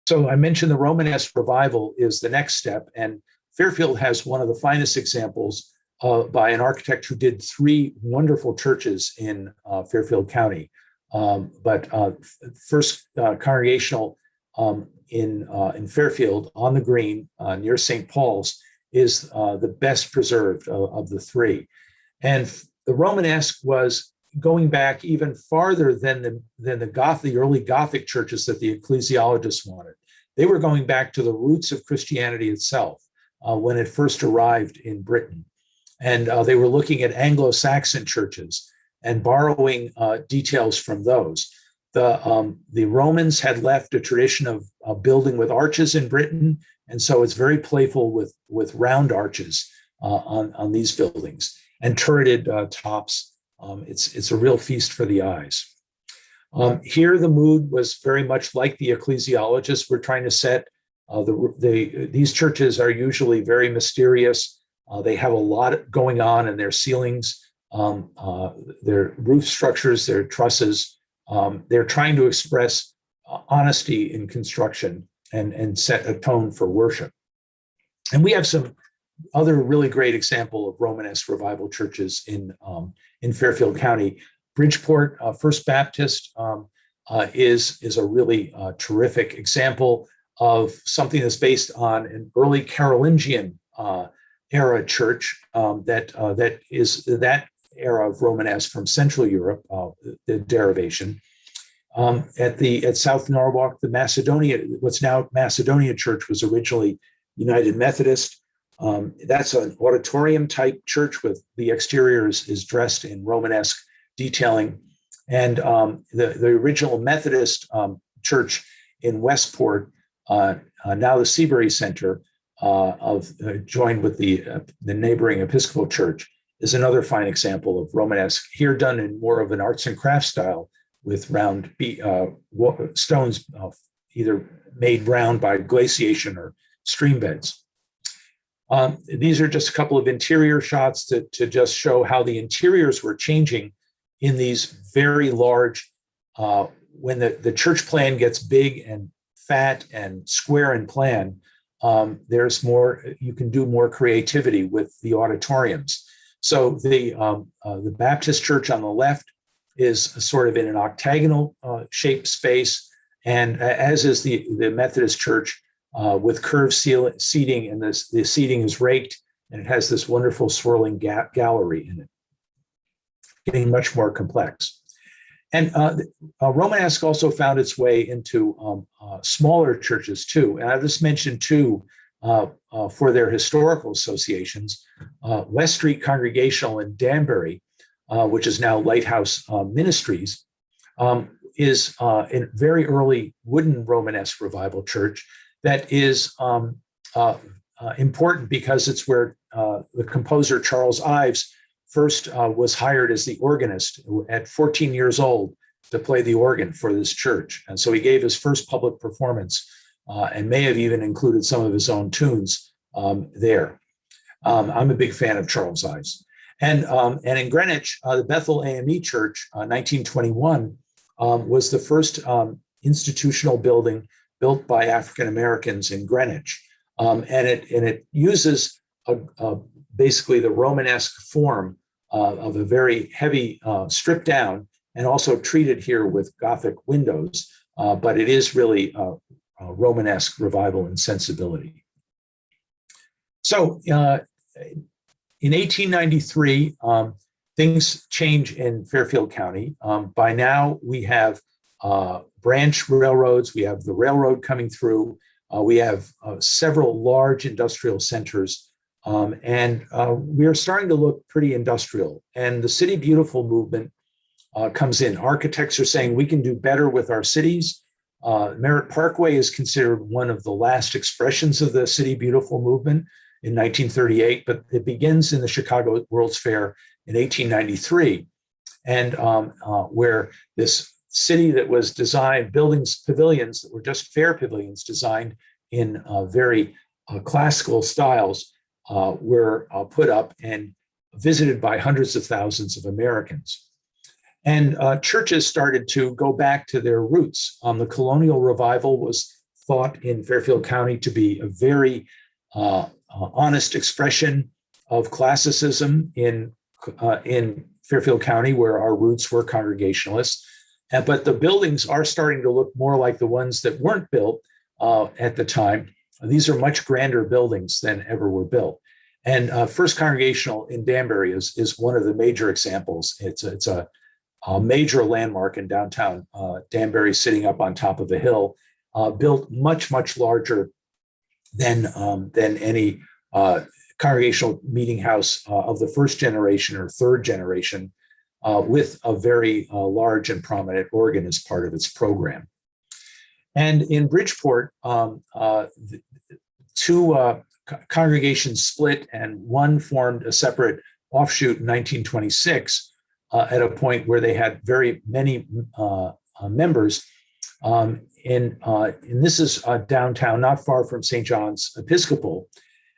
So I mentioned the Romanesque Revival is the next step, and Fairfield has one of the finest examples by an architect who did 3 wonderful churches in Fairfield County. First Congregational in Fairfield on the green near St. Paul's is the best preserved of the 3. And the Romanesque was going back even farther than the early Gothic churches that the ecclesiologists wanted. They were going back to the roots of Christianity itself when it first arrived in Britain. And they were looking at Anglo-Saxon churches and borrowing details from those. The Romans had left a tradition of building with arches in Britain, and so it's very playful with round arches on these buildings and turreted tops. It's a real feast for the eyes. Here, the mood was very much like the ecclesiologists were trying to set. These churches are usually very mysterious. They have a lot going on in their ceilings, their roof structures, their trusses. They're trying to express honesty in construction and set a tone for worship. And we have some other really great example of Romanesque Revival churches in Fairfield County. Bridgeport First Baptist is a really terrific example of something that's based on an early Carolingian era church that is that era of Romanesque from Central Europe, the derivation. At South Norwalk, what's now Macedonia Church was originally United Methodist. That's an auditorium type church with the exterior is dressed in Romanesque detailing. And the original Methodist church in Westport, now the Seabury Center, joined with the neighboring Episcopal Church, is another fine example of Romanesque, here done in more of an arts and crafts style with round stones, either made round by glaciation or stream beds. These are just a couple of interior shots to just show how the interiors were changing in these very large, when the church plan gets big and fat and square in plan, there's more, you can do more creativity with the auditoriums. So the Baptist church on the left is sort of in an octagonal shaped space, and as is the Methodist church with curved seating, and the seating is raked, and it has this wonderful swirling gallery in it, getting much more complex. And Romanesque also found its way into smaller churches too. And I just mentioned 2 for their historical associations. West Street Congregational in Danbury, which is now Lighthouse Ministries, is a very early wooden Romanesque Revival church that is important because it's where the composer Charles Ives first was hired as the organist at 14 years old to play the organ for this church. And so he gave his first public performance and may have even included some of his own tunes there. I'm a big fan of Charles Ives. And in Greenwich, the Bethel AME Church, 1921, was the first institutional building built by African Americans in Greenwich. And it uses basically the Romanesque form of a very heavy strip down and also treated here with Gothic windows, but it is really a Romanesque revival and sensibility. So in 1893, things change in Fairfield County. By now, we have branch railroads. We have the railroad coming through. We have several large industrial centers. And we are starting to look pretty industrial. And the City Beautiful movement comes in. Architects are saying we can do better with our cities. Merritt Parkway is considered one of the last expressions of the City Beautiful movement in 1938, but it begins in the Chicago World's Fair in 1893, and where this city that was designed, pavilions that were just fair pavilions designed in very classical styles, were put up and visited by hundreds of thousands of Americans. And churches started to go back to their roots. The colonial revival was thought in Fairfield County to be a very honest expression of classicism in Fairfield County, where our roots were Congregationalists. But the buildings are starting to look more like the ones that weren't built at the time. These are much grander buildings than ever were built. And First Congregational in Danbury is one of the major examples. It's a major landmark in downtown Danbury, sitting up on top of a hill, built much, much larger than any congregational meeting house of the first generation or third generation, with a very large and prominent organ as part of its program. And in Bridgeport, two congregations split, and one formed a separate offshoot in 1926 at a point where they had very many members. And this is downtown, not far from St. John's Episcopal.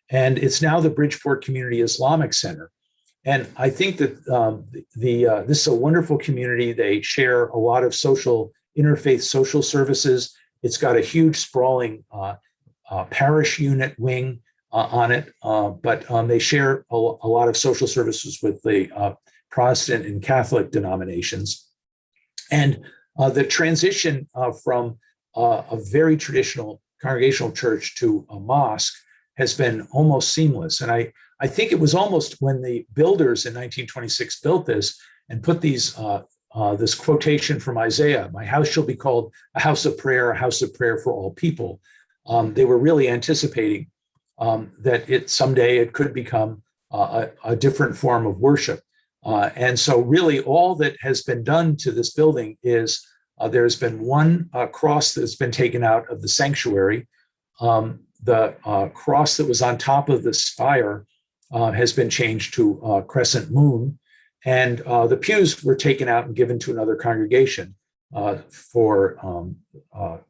And it's now the Bridgeport Community Islamic Center. And I think that this is a wonderful community. They share a lot of interfaith social services. It's got a huge sprawling parish unit wing on it, but they share a lot of social services with the Protestant and Catholic denominations. And the transition from a very traditional congregational church to a mosque has been almost seamless. And I think it was almost when the builders in 1926 built this and put this quotation from Isaiah, "My house shall be called a house of prayer for all people." They were really anticipating that someday it could become a different form of worship. And so really all that has been done to this building is there's been one cross that's been taken out of the sanctuary. The cross that was on top of the spire has been changed to a crescent moon, and the pews were taken out and given to another congregation for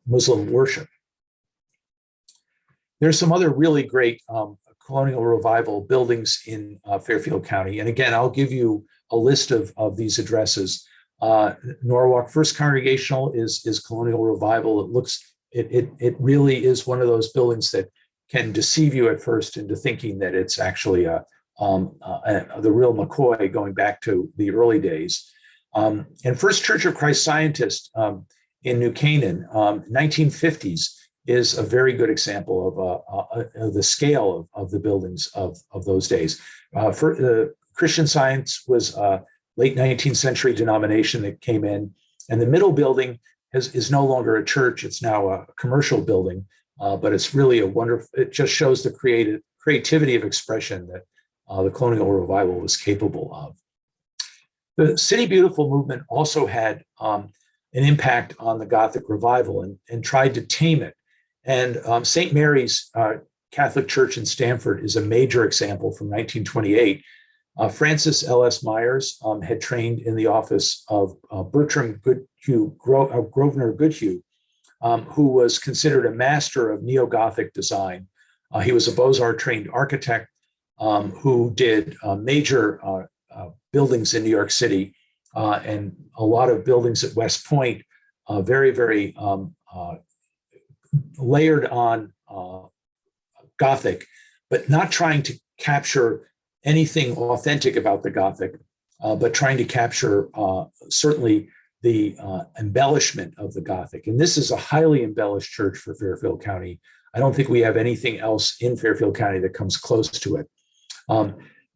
Muslim worship. There's some other really great colonial revival buildings in Fairfield County. And again, I'll give you a list of these addresses. Norwalk First Congregational is colonial revival. It really is one of those buildings that can deceive you at first into thinking that it's actually the real McCoy going back to the early days. And First Church of Christ Scientist in New Canaan, 1950s, is a very good example of the scale of the buildings of those days. Christian Science was a late 19th century denomination that came in, and the middle building is no longer a church. It's now a commercial building, but it's really it just shows the creativity of expression that the colonial revival was capable of. The City Beautiful movement also had an impact on the Gothic revival and tried to tame it. And St. Mary's Catholic Church in Stanford is a major example from 1928. Francis L.S. Myers had trained in the office of Bertram Grosvenor Goodhue, who was considered a master of neo-Gothic design. He was a Beaux-Arts trained architect who did major buildings in New York City and a lot of buildings at West Point, very, very layered on Gothic, but not trying to capture anything authentic about the Gothic, but trying to capture certainly the embellishment of the Gothic. And this is a highly embellished church for Fairfield County. I don't think we have anything else in Fairfield County that comes close to it.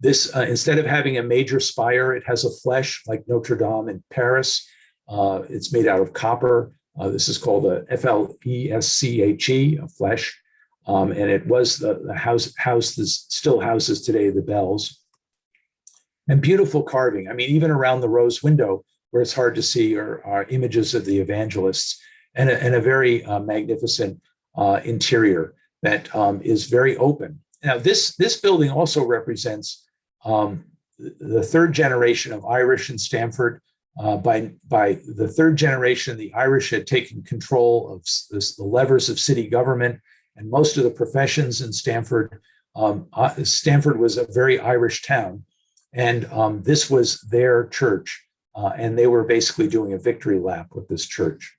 This, instead of having a major spire, it has a flèche like Notre Dame in Paris. It's made out of copper. This is called a flesche, a flèche. And it was the house that still houses today the bells. And beautiful carving. I mean, even around the rose window, where it's hard to see, are images of the evangelists, and a very magnificent interior that is very open. Now, this building also represents the third generation of Irish in Stanford. By the third generation, the Irish had taken control of the levers of city government and most of the professions in Stanford. Stanford was a very Irish town, and this was their church, and they were basically doing a victory lap with this church.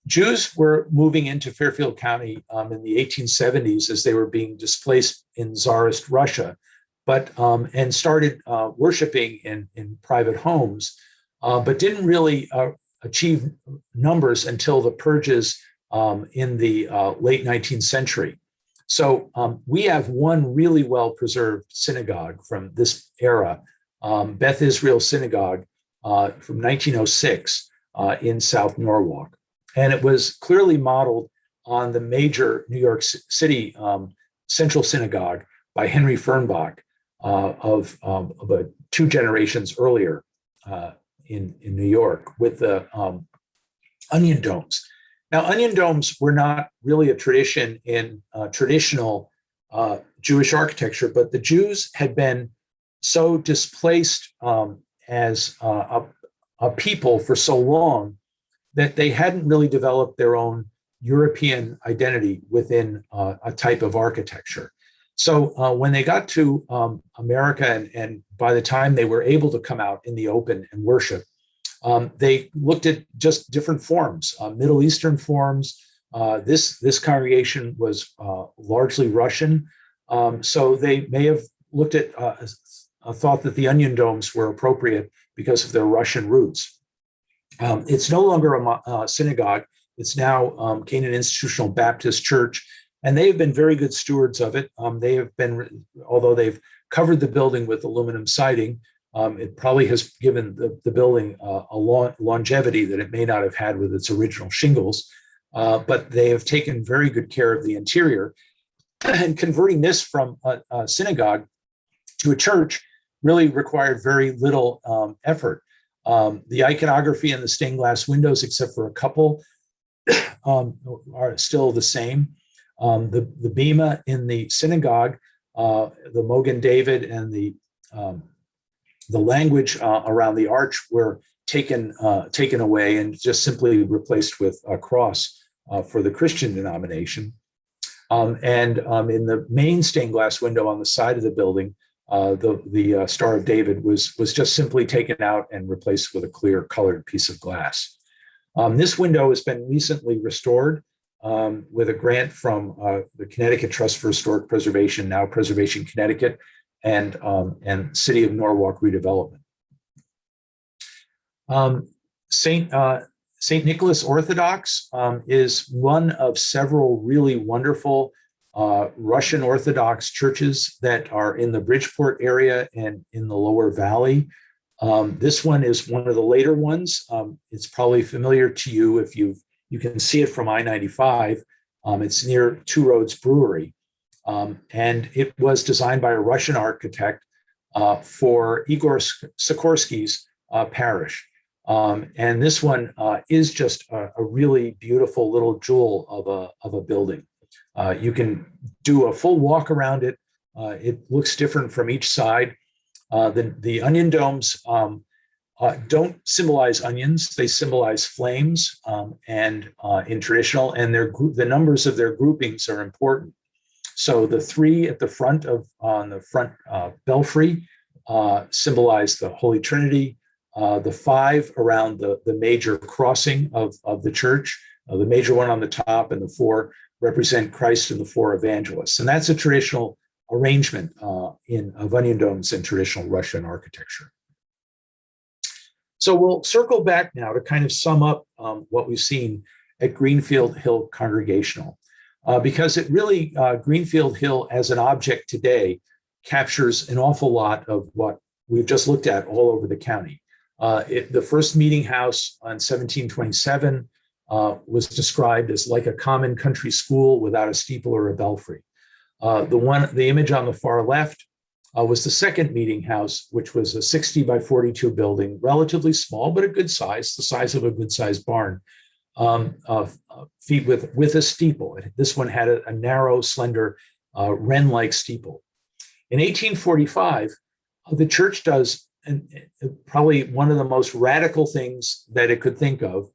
Jews were moving into Fairfield County in the 1870s as they were being displaced in Tsarist Russia, and started worshiping in private homes, but didn't really achieve numbers until the purges in the late 19th century. So we have one really well-preserved synagogue from this era, Beth Israel Synagogue from 1906 in South Norwalk. And it was clearly modeled on the major New York City Central Synagogue by Henry Fernbach of about 2 generations earlier in New York, with the onion domes. Now, onion domes were not really a tradition in traditional Jewish architecture, but the Jews had been so displaced as a people for so long that they hadn't really developed their own European identity within a type of architecture. So when they got to America, and by the time they were able to come out in the open and worship, they looked at just different forms, Middle Eastern forms. This congregation was largely Russian, so they may have looked at thought that the onion domes were appropriate because of their Russian roots. It's no longer a synagogue. It's now Canaan Institutional Baptist Church, and they have been very good stewards of it. They have been, although they've covered the building with aluminum siding, it probably has given the building a longevity that it may not have had with its original shingles, but they have taken very good care of the interior. And converting this from a synagogue to a church really required very little effort. The iconography and the stained glass windows, except for a couple, are still the same. The bema in the synagogue, the Mogen David, and the language around the arch were taken away and just simply replaced with a cross for the Christian denomination. And in the main stained glass window on the side of the building, the Star of David was just simply taken out and replaced with a clear colored piece of glass. This window has been recently restored with a grant from the Connecticut Trust for Historic Preservation, now Preservation Connecticut, and City of Norwalk Redevelopment. St. Nicholas Orthodox is one of several really wonderful Russian Orthodox churches that are in the Bridgeport area and in the lower valley. This one is one of the later ones. It's probably familiar to you if you can see it from I-95. It's near Two Roads Brewery. And it was designed by a Russian architect for Igor Sikorsky's parish. And this one is just a really beautiful little jewel of a building. You can do a full walk around it. It looks different from each side. The onion domes don't symbolize onions; they symbolize flames. And in traditional, and the numbers of their groupings are important. So the 3 at the front on the front belfry symbolize the Holy Trinity. The 5 around the major crossing of the church, the major one on the top, and the 4 represent Christ and the 4 evangelists. And that's a traditional arrangement of onion domes in traditional Russian architecture. So we'll circle back now to kind of sum up what we've seen at Greenfield Hill Congregational, because it really, Greenfield Hill as an object today captures an awful lot of what we've just looked at all over the county. The first meeting house on 1727 was described as like a common country school without a steeple or a belfry. The image on the far left was the second meeting house, which was a 60 by 42 building, relatively small, but a good size, the size of a good sized barn, feet with a steeple. This one had a narrow, slender, wren-like steeple. In 1845, the church does probably one of the most radical things that it could think of.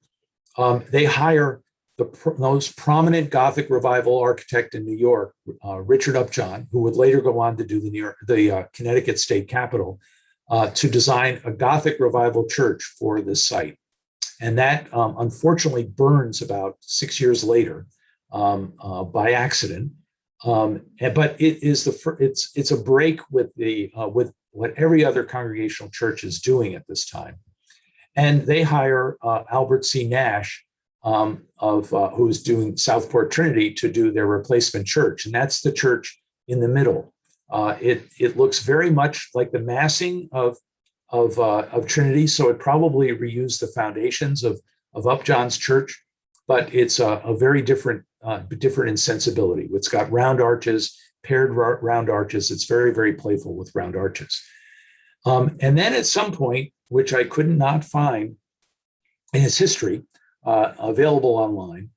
They hire the most prominent Gothic revival architect in New York, Richard Upjohn, who would later go on to do the Connecticut state capitol, to design a Gothic revival church for this site. And that unfortunately burns about 6 years later by accident. But it is it's a break with with what every other congregational church is doing at this time. And they hire Albert C. Nash, who's doing Southport Trinity, to do their replacement church. And that's the church in the middle. It looks very much like the massing of Trinity. So it probably reused the foundations of Upjohn's church, but it's a very different in sensibility. It's got round arches, paired round arches. It's very, very playful with round arches. And then at some point, which I could not find in its history, available online,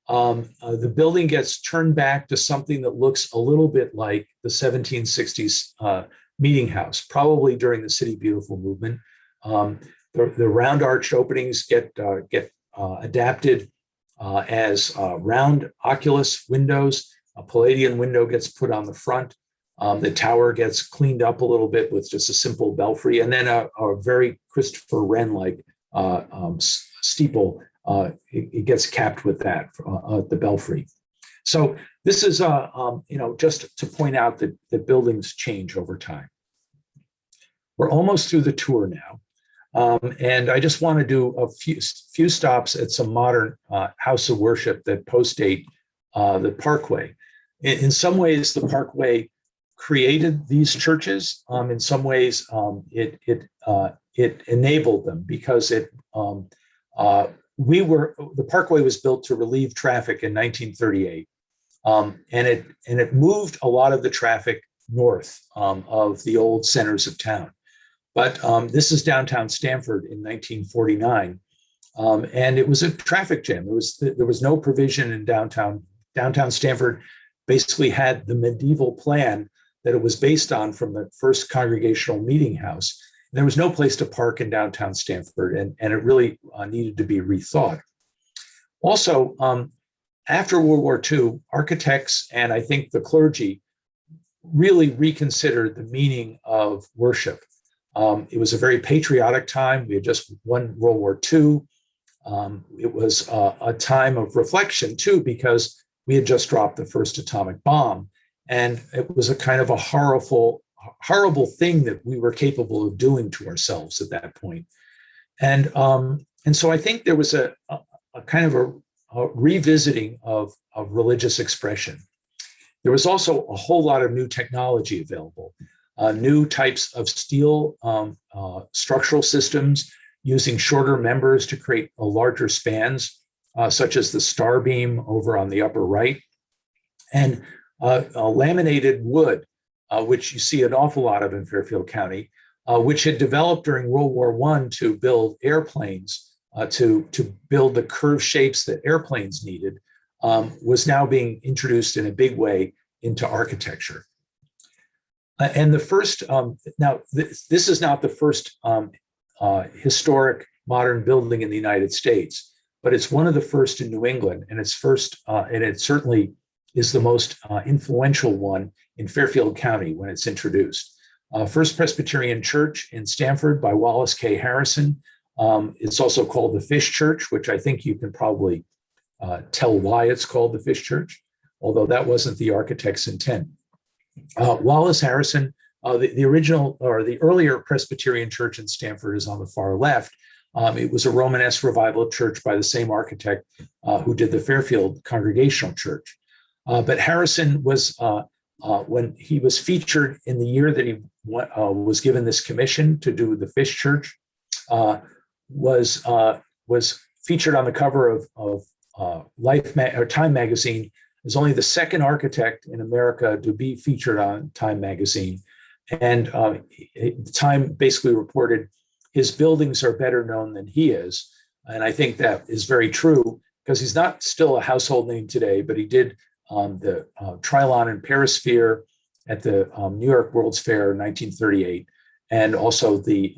the building gets turned back to something that looks a little bit like the 1760s meeting house, probably during the City Beautiful movement. The round arched openings get adapted as round oculus windows. A Palladian window gets put on the front. The tower gets cleaned up a little bit with just a simple belfry, and then a very Christopher Wren-like steeple. It gets capped with that, the belfry. So this is, just to point out that buildings change over time. We're almost through the tour now. And I just want to do a few stops at some modern house of worship that postdate the Parkway. In some ways, the Parkway created these churches. In some ways, it enabled them, because the Parkway was built to relieve traffic in 1938, and it moved a lot of the traffic north of the old centers of town. But this is downtown Stanford in 1949, and it was a traffic jam. There was no provision in downtown. Downtown Stanford basically had the medieval plan that it was based on from the first Congregational meeting house. There was no place to park in downtown Stanford, and it really needed to be rethought. Also, after World War II, architects and I think the clergy really reconsidered the meaning of worship. It was a very patriotic time. We had just won World War II. It was a time of reflection too, because we had just dropped the first atomic bomb. And it was a kind of a horrible thing that we were capable of doing to ourselves at that point. And so I think there was a kind of a revisiting of religious expression. There was also a whole lot of new technology available, new types of steel structural systems using shorter members to create larger spans, such as the star beam over on the upper right, and laminated wood, which you see an awful lot of in Fairfield County, which had developed during World War I to build airplanes, to build the curved shapes that airplanes needed, was now being introduced in a big way into architecture. And the first, now this is not the first historic modern building in the United States, but it's one of the first in New England, and and it certainly is the most influential one in Fairfield County when it's introduced. First Presbyterian Church in Stanford by Wallace K. Harrison. It's also called the Fish Church, which I think you can probably tell why it's called the Fish Church, although that wasn't the architect's intent. Wallace Harrison, the original or the earlier Presbyterian Church in Stanford is on the far left. It was a Romanesque Revival church by the same architect who did the Fairfield Congregational Church. But Harrison was, when he was featured in the year that he was given this commission to do the Fish Church, was featured on the cover of Time magazine as only the second architect in America to be featured on Time magazine. And Time basically reported his buildings are better known than he is. And I think that is very true because he's not still a household name today, but he did the Trilon and Perisphere at the New York World's Fair in 1938, and also the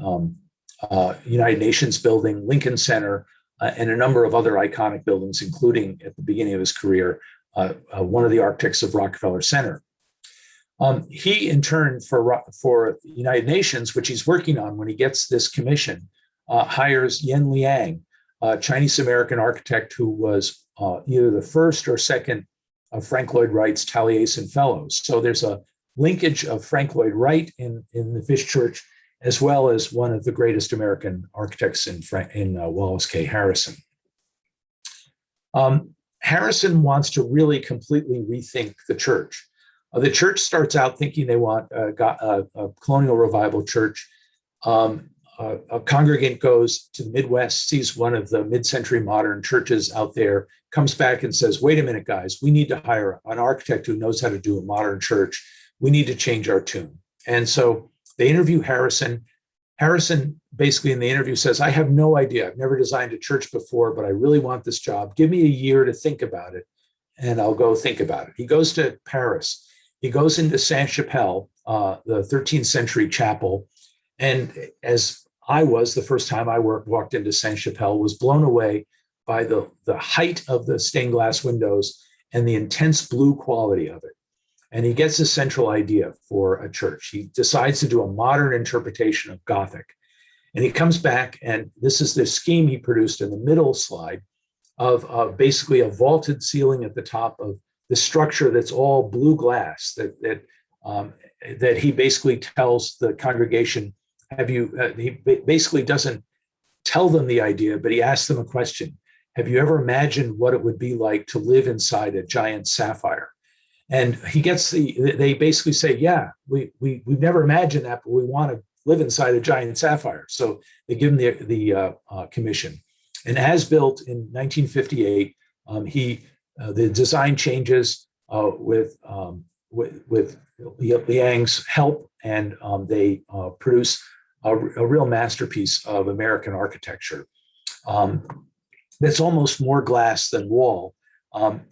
United Nations building, Lincoln Center, and a number of other iconic buildings, including at the beginning of his career, one of the architects of Rockefeller Center. He, in turn, for the United Nations, which he's working on when he gets this commission, hires Yen Liang, a Chinese-American architect who was either the first or second of Frank Lloyd Wright's Taliesin Fellows. So there's a linkage of Frank Lloyd Wright in the Fish Church, as well as one of the greatest American architects in Wallace K. Harrison. Harrison wants to really completely rethink the church. The church starts out thinking they want a colonial revival church. A congregant goes to the Midwest, sees one of the mid-century modern churches out there, comes back and says, wait a minute, guys, we need to hire an architect who knows how to do a modern church. We need to change our tune. And so they interview Harrison. Harrison basically in the interview says, I have no idea. I've never designed a church before, but I really want this job. Give me a year to think about it, and I'll go think about it. He goes to Paris. He goes into Sainte-Chapelle, the 13th century chapel. And as I was, the first time I walked into Sainte-Chapelle, was blown away by the height of the stained glass windows and the intense blue quality of it. And he gets a central idea for a church. He decides to do a modern interpretation of Gothic. And he comes back, and this is the scheme he produced in the middle slide of basically a vaulted ceiling at the top of the structure that's all blue glass that he basically tells the congregation, he basically doesn't tell them the idea, but he asks them a question. Have you ever imagined what it would be like to live inside a giant sapphire? And they basically say, yeah, we've never imagined that, but we want to live inside a giant sapphire. So they give him the commission. And as built in 1958, the design changes with Liang's help, and they produce a real masterpiece of American architecture that's almost more glass than wall.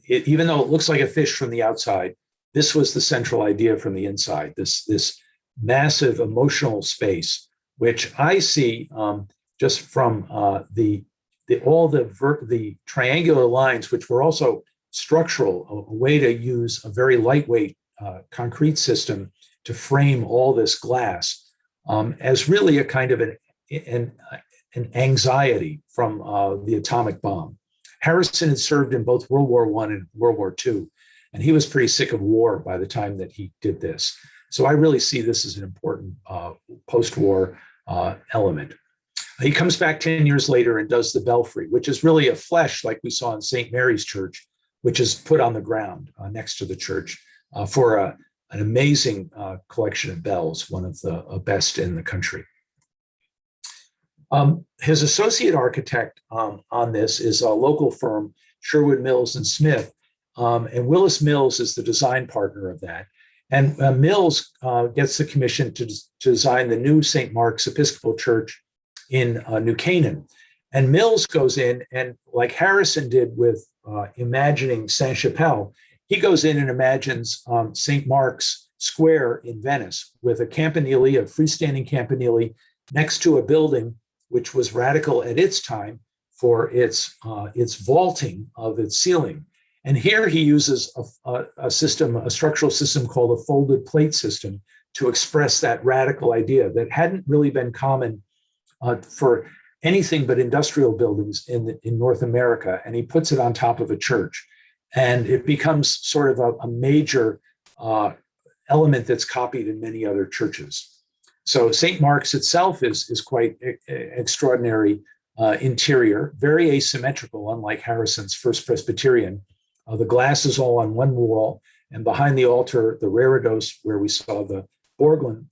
Even though it looks like a fish from the outside, this was the central idea from the inside, this massive emotional space, which I see just from the triangular lines, which were also structural, a way to use a very lightweight concrete system to frame all this glass as really a kind of an anxiety from the atomic bomb. Harrison had served in both World War I and World War II, and he was pretty sick of war by the time that he did this. So I really see this as an important post-war element. He comes back 10 years later and does the belfry, which is really a flesh like we saw in St. Mary's Church, which is put on the ground next to the church for an amazing collection of bells, one of the best in the country. His associate architect on this is a local firm, Sherwood Mills and Smith, and Willis Mills is the design partner of that. And Mills gets the commission to design the new St. Mark's Episcopal Church in New Canaan. And Mills goes in, and like Harrison did with imagining Sainte-Chapelle, he goes in and imagines St. Mark's Square in Venice with a campanile, a freestanding campanile next to a building which was radical at its time for its vaulting of its ceiling. And here he uses a structural system called a folded plate system to express that radical idea that hadn't really been common for anything but industrial buildings in North America. And he puts it on top of a church. And it becomes sort of a major element that's copied in many other churches. So St. Mark's itself is quite extraordinary interior, very asymmetrical, unlike Harrison's First Presbyterian. The glass is all on one wall, and behind the altar, the reredos, where we saw the Borglum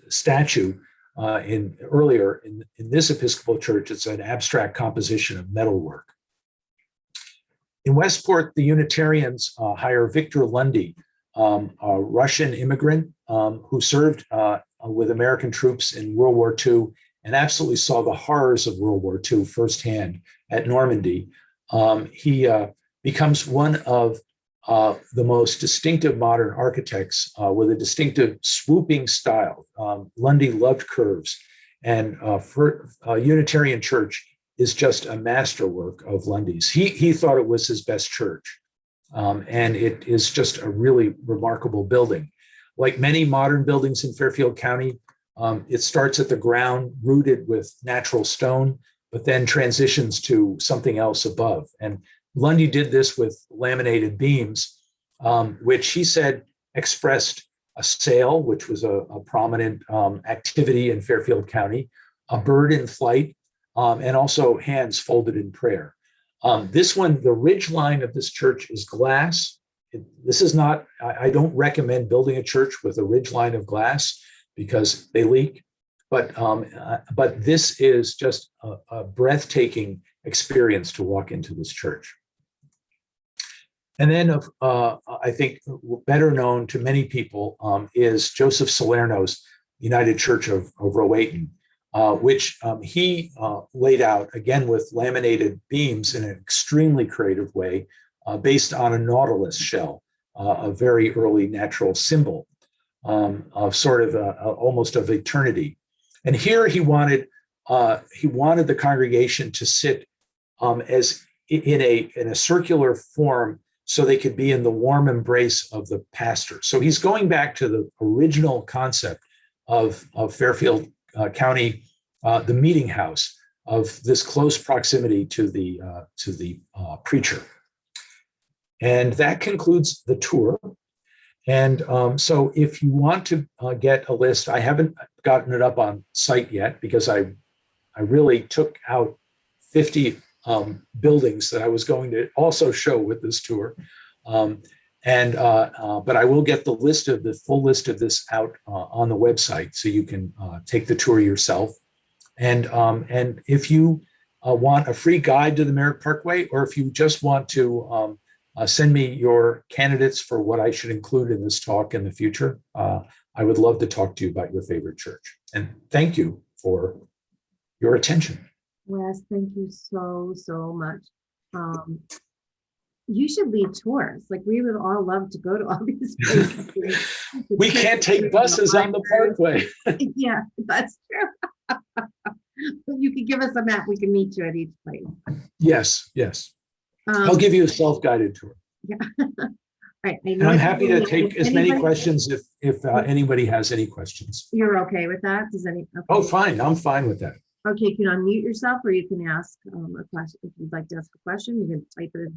statue earlier in this Episcopal church, it's an abstract composition of metalwork. In Westport, the Unitarians hire Victor Lundy, a Russian immigrant who served with American troops in World War II and absolutely saw the horrors of World War II firsthand at Normandy. He becomes one of the most distinctive modern architects with a distinctive swooping style. Lundy loved curves, and for a Unitarian church is just a masterwork of Lundy's. He thought it was his best church, and it is just a really remarkable building. Like many modern buildings in Fairfield County, it starts at the ground, rooted with natural stone, but then transitions to something else above. And Lundy did this with laminated beams, which he said expressed a sail, which was a prominent activity in Fairfield County, a bird in flight, and also hands folded in prayer. This one, the ridge line of this church is glass. This is not, I don't recommend building a church with a ridge line of glass because they leak, but this is just a breathtaking experience to walk into this church. And then I think better known to many people is Joseph Salerno's United Church of Rowayton, which he laid out again with laminated beams in an extremely creative way, based on a nautilus shell, a very early natural symbol of sort of almost of eternity. And here he wanted the congregation to sit as in a circular form, so they could be in the warm embrace of the pastor. So he's going back to the original concept of Fairfield County, the meeting house, of this close proximity to the preacher. And that concludes the tour. And so if you want to get a list, I haven't gotten it up on site yet because I really took out 50 buildings that I was going to also show with this tour. But I will get the full list of this out on the website so you can take the tour yourself. And if you want a free guide to the Merritt Parkway, or if you just want to send me your candidates for what I should include in this talk in the future, I would love to talk to you about your favorite church. And thank you for your attention. Wes, thank you so much. You should lead tours. Like, we would all love to go to all these places. We can't take buses on the Parkway. Yeah, that's true. You could give us a map. We can meet you at each place. Yes. I'll give you a self-guided tour. Yeah. Right. And I'm happy to take as many questions if anybody has any questions. You're okay with that? Okay. Oh, fine. I'm fine with that. Okay, you can unmute yourself, or you can ask a question. If you'd like to ask a question, you can type it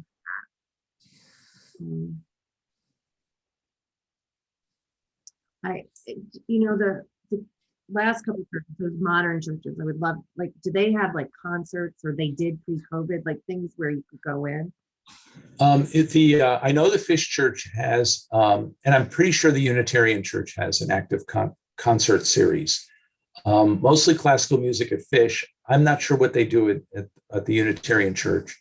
in. The last couple of churches, those modern churches, I would love, like, do they have like concerts, or they did pre-COVID, like things where you could go in? I know the Fish Church has, and I'm pretty sure the Unitarian Church has an active concert series. Mostly classical music at Fish. I'm not sure what they do at the Unitarian Church.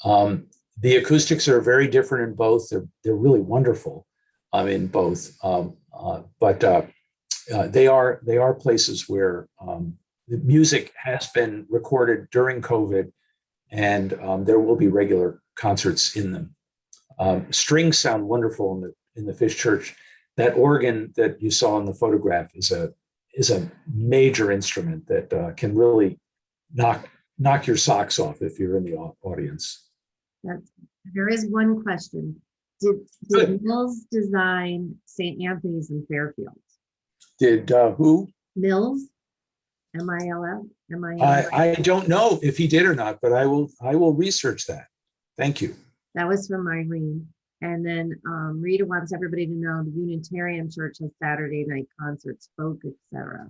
The acoustics are very different in both. They're really wonderful in both. But they are places where the music has been recorded during COVID, and there will be regular concerts in them. Strings sound wonderful in the Fish Church. That organ that you saw in the photograph is a major instrument that can really knock your socks off if you're in the audience. There is one question. Did Mills design St. Anthony's in Fairfield? Did who? Mills, M-I-L-L? I don't know if he did or not, but I will research that. Thank you. That was from Irene. And then Rita wants everybody to know the Unitarian Church has Saturday night concerts, folk, etc.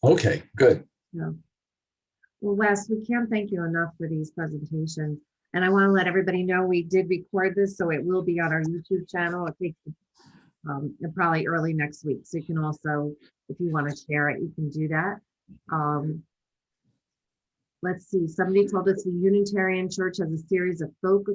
Okay, good. Yeah. Well, Wes, we can't thank you enough for these presentations. And I want to let everybody know we did record this, so it will be on our YouTube channel. It takes probably early next week. So you can also, if you want to share it, you can do that. Let's see, somebody told us the Unitarian Church has a series of folk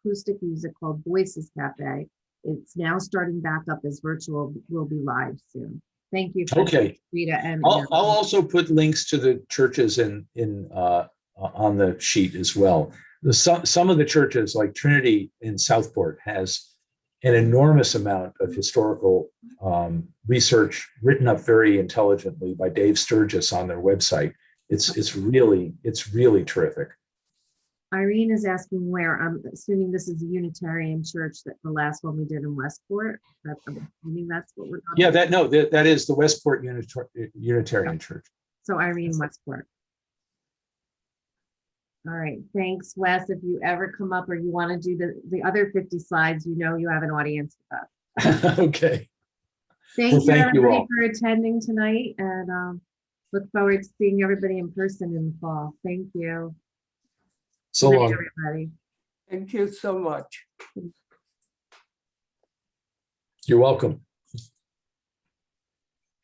acoustic music called Voices Cafe. It's now starting back up as virtual, will be live soon. Thank you. Okay. Rita and I'll also put links to the churches on the sheet as well. Some of the churches, like Trinity in Southport, has an enormous amount of historical research written up very intelligently by Dave Sturgis on their website. It's really terrific. Irene is asking where. I'm assuming this is a Unitarian church, that the last one we did in Westport. I'm assuming that's what we're talking about. That is the Westport Unitarian Church. So Irene, Westport. All right, thanks, Wes. If you ever come up or you want to do the other 50 slides, you know you have an audience with us. Okay. Thank you, thank you everybody, all for attending tonight, and look forward to seeing everybody in person in the fall. Thank you. So Good night, long. everybody. Thank you so much. You're welcome.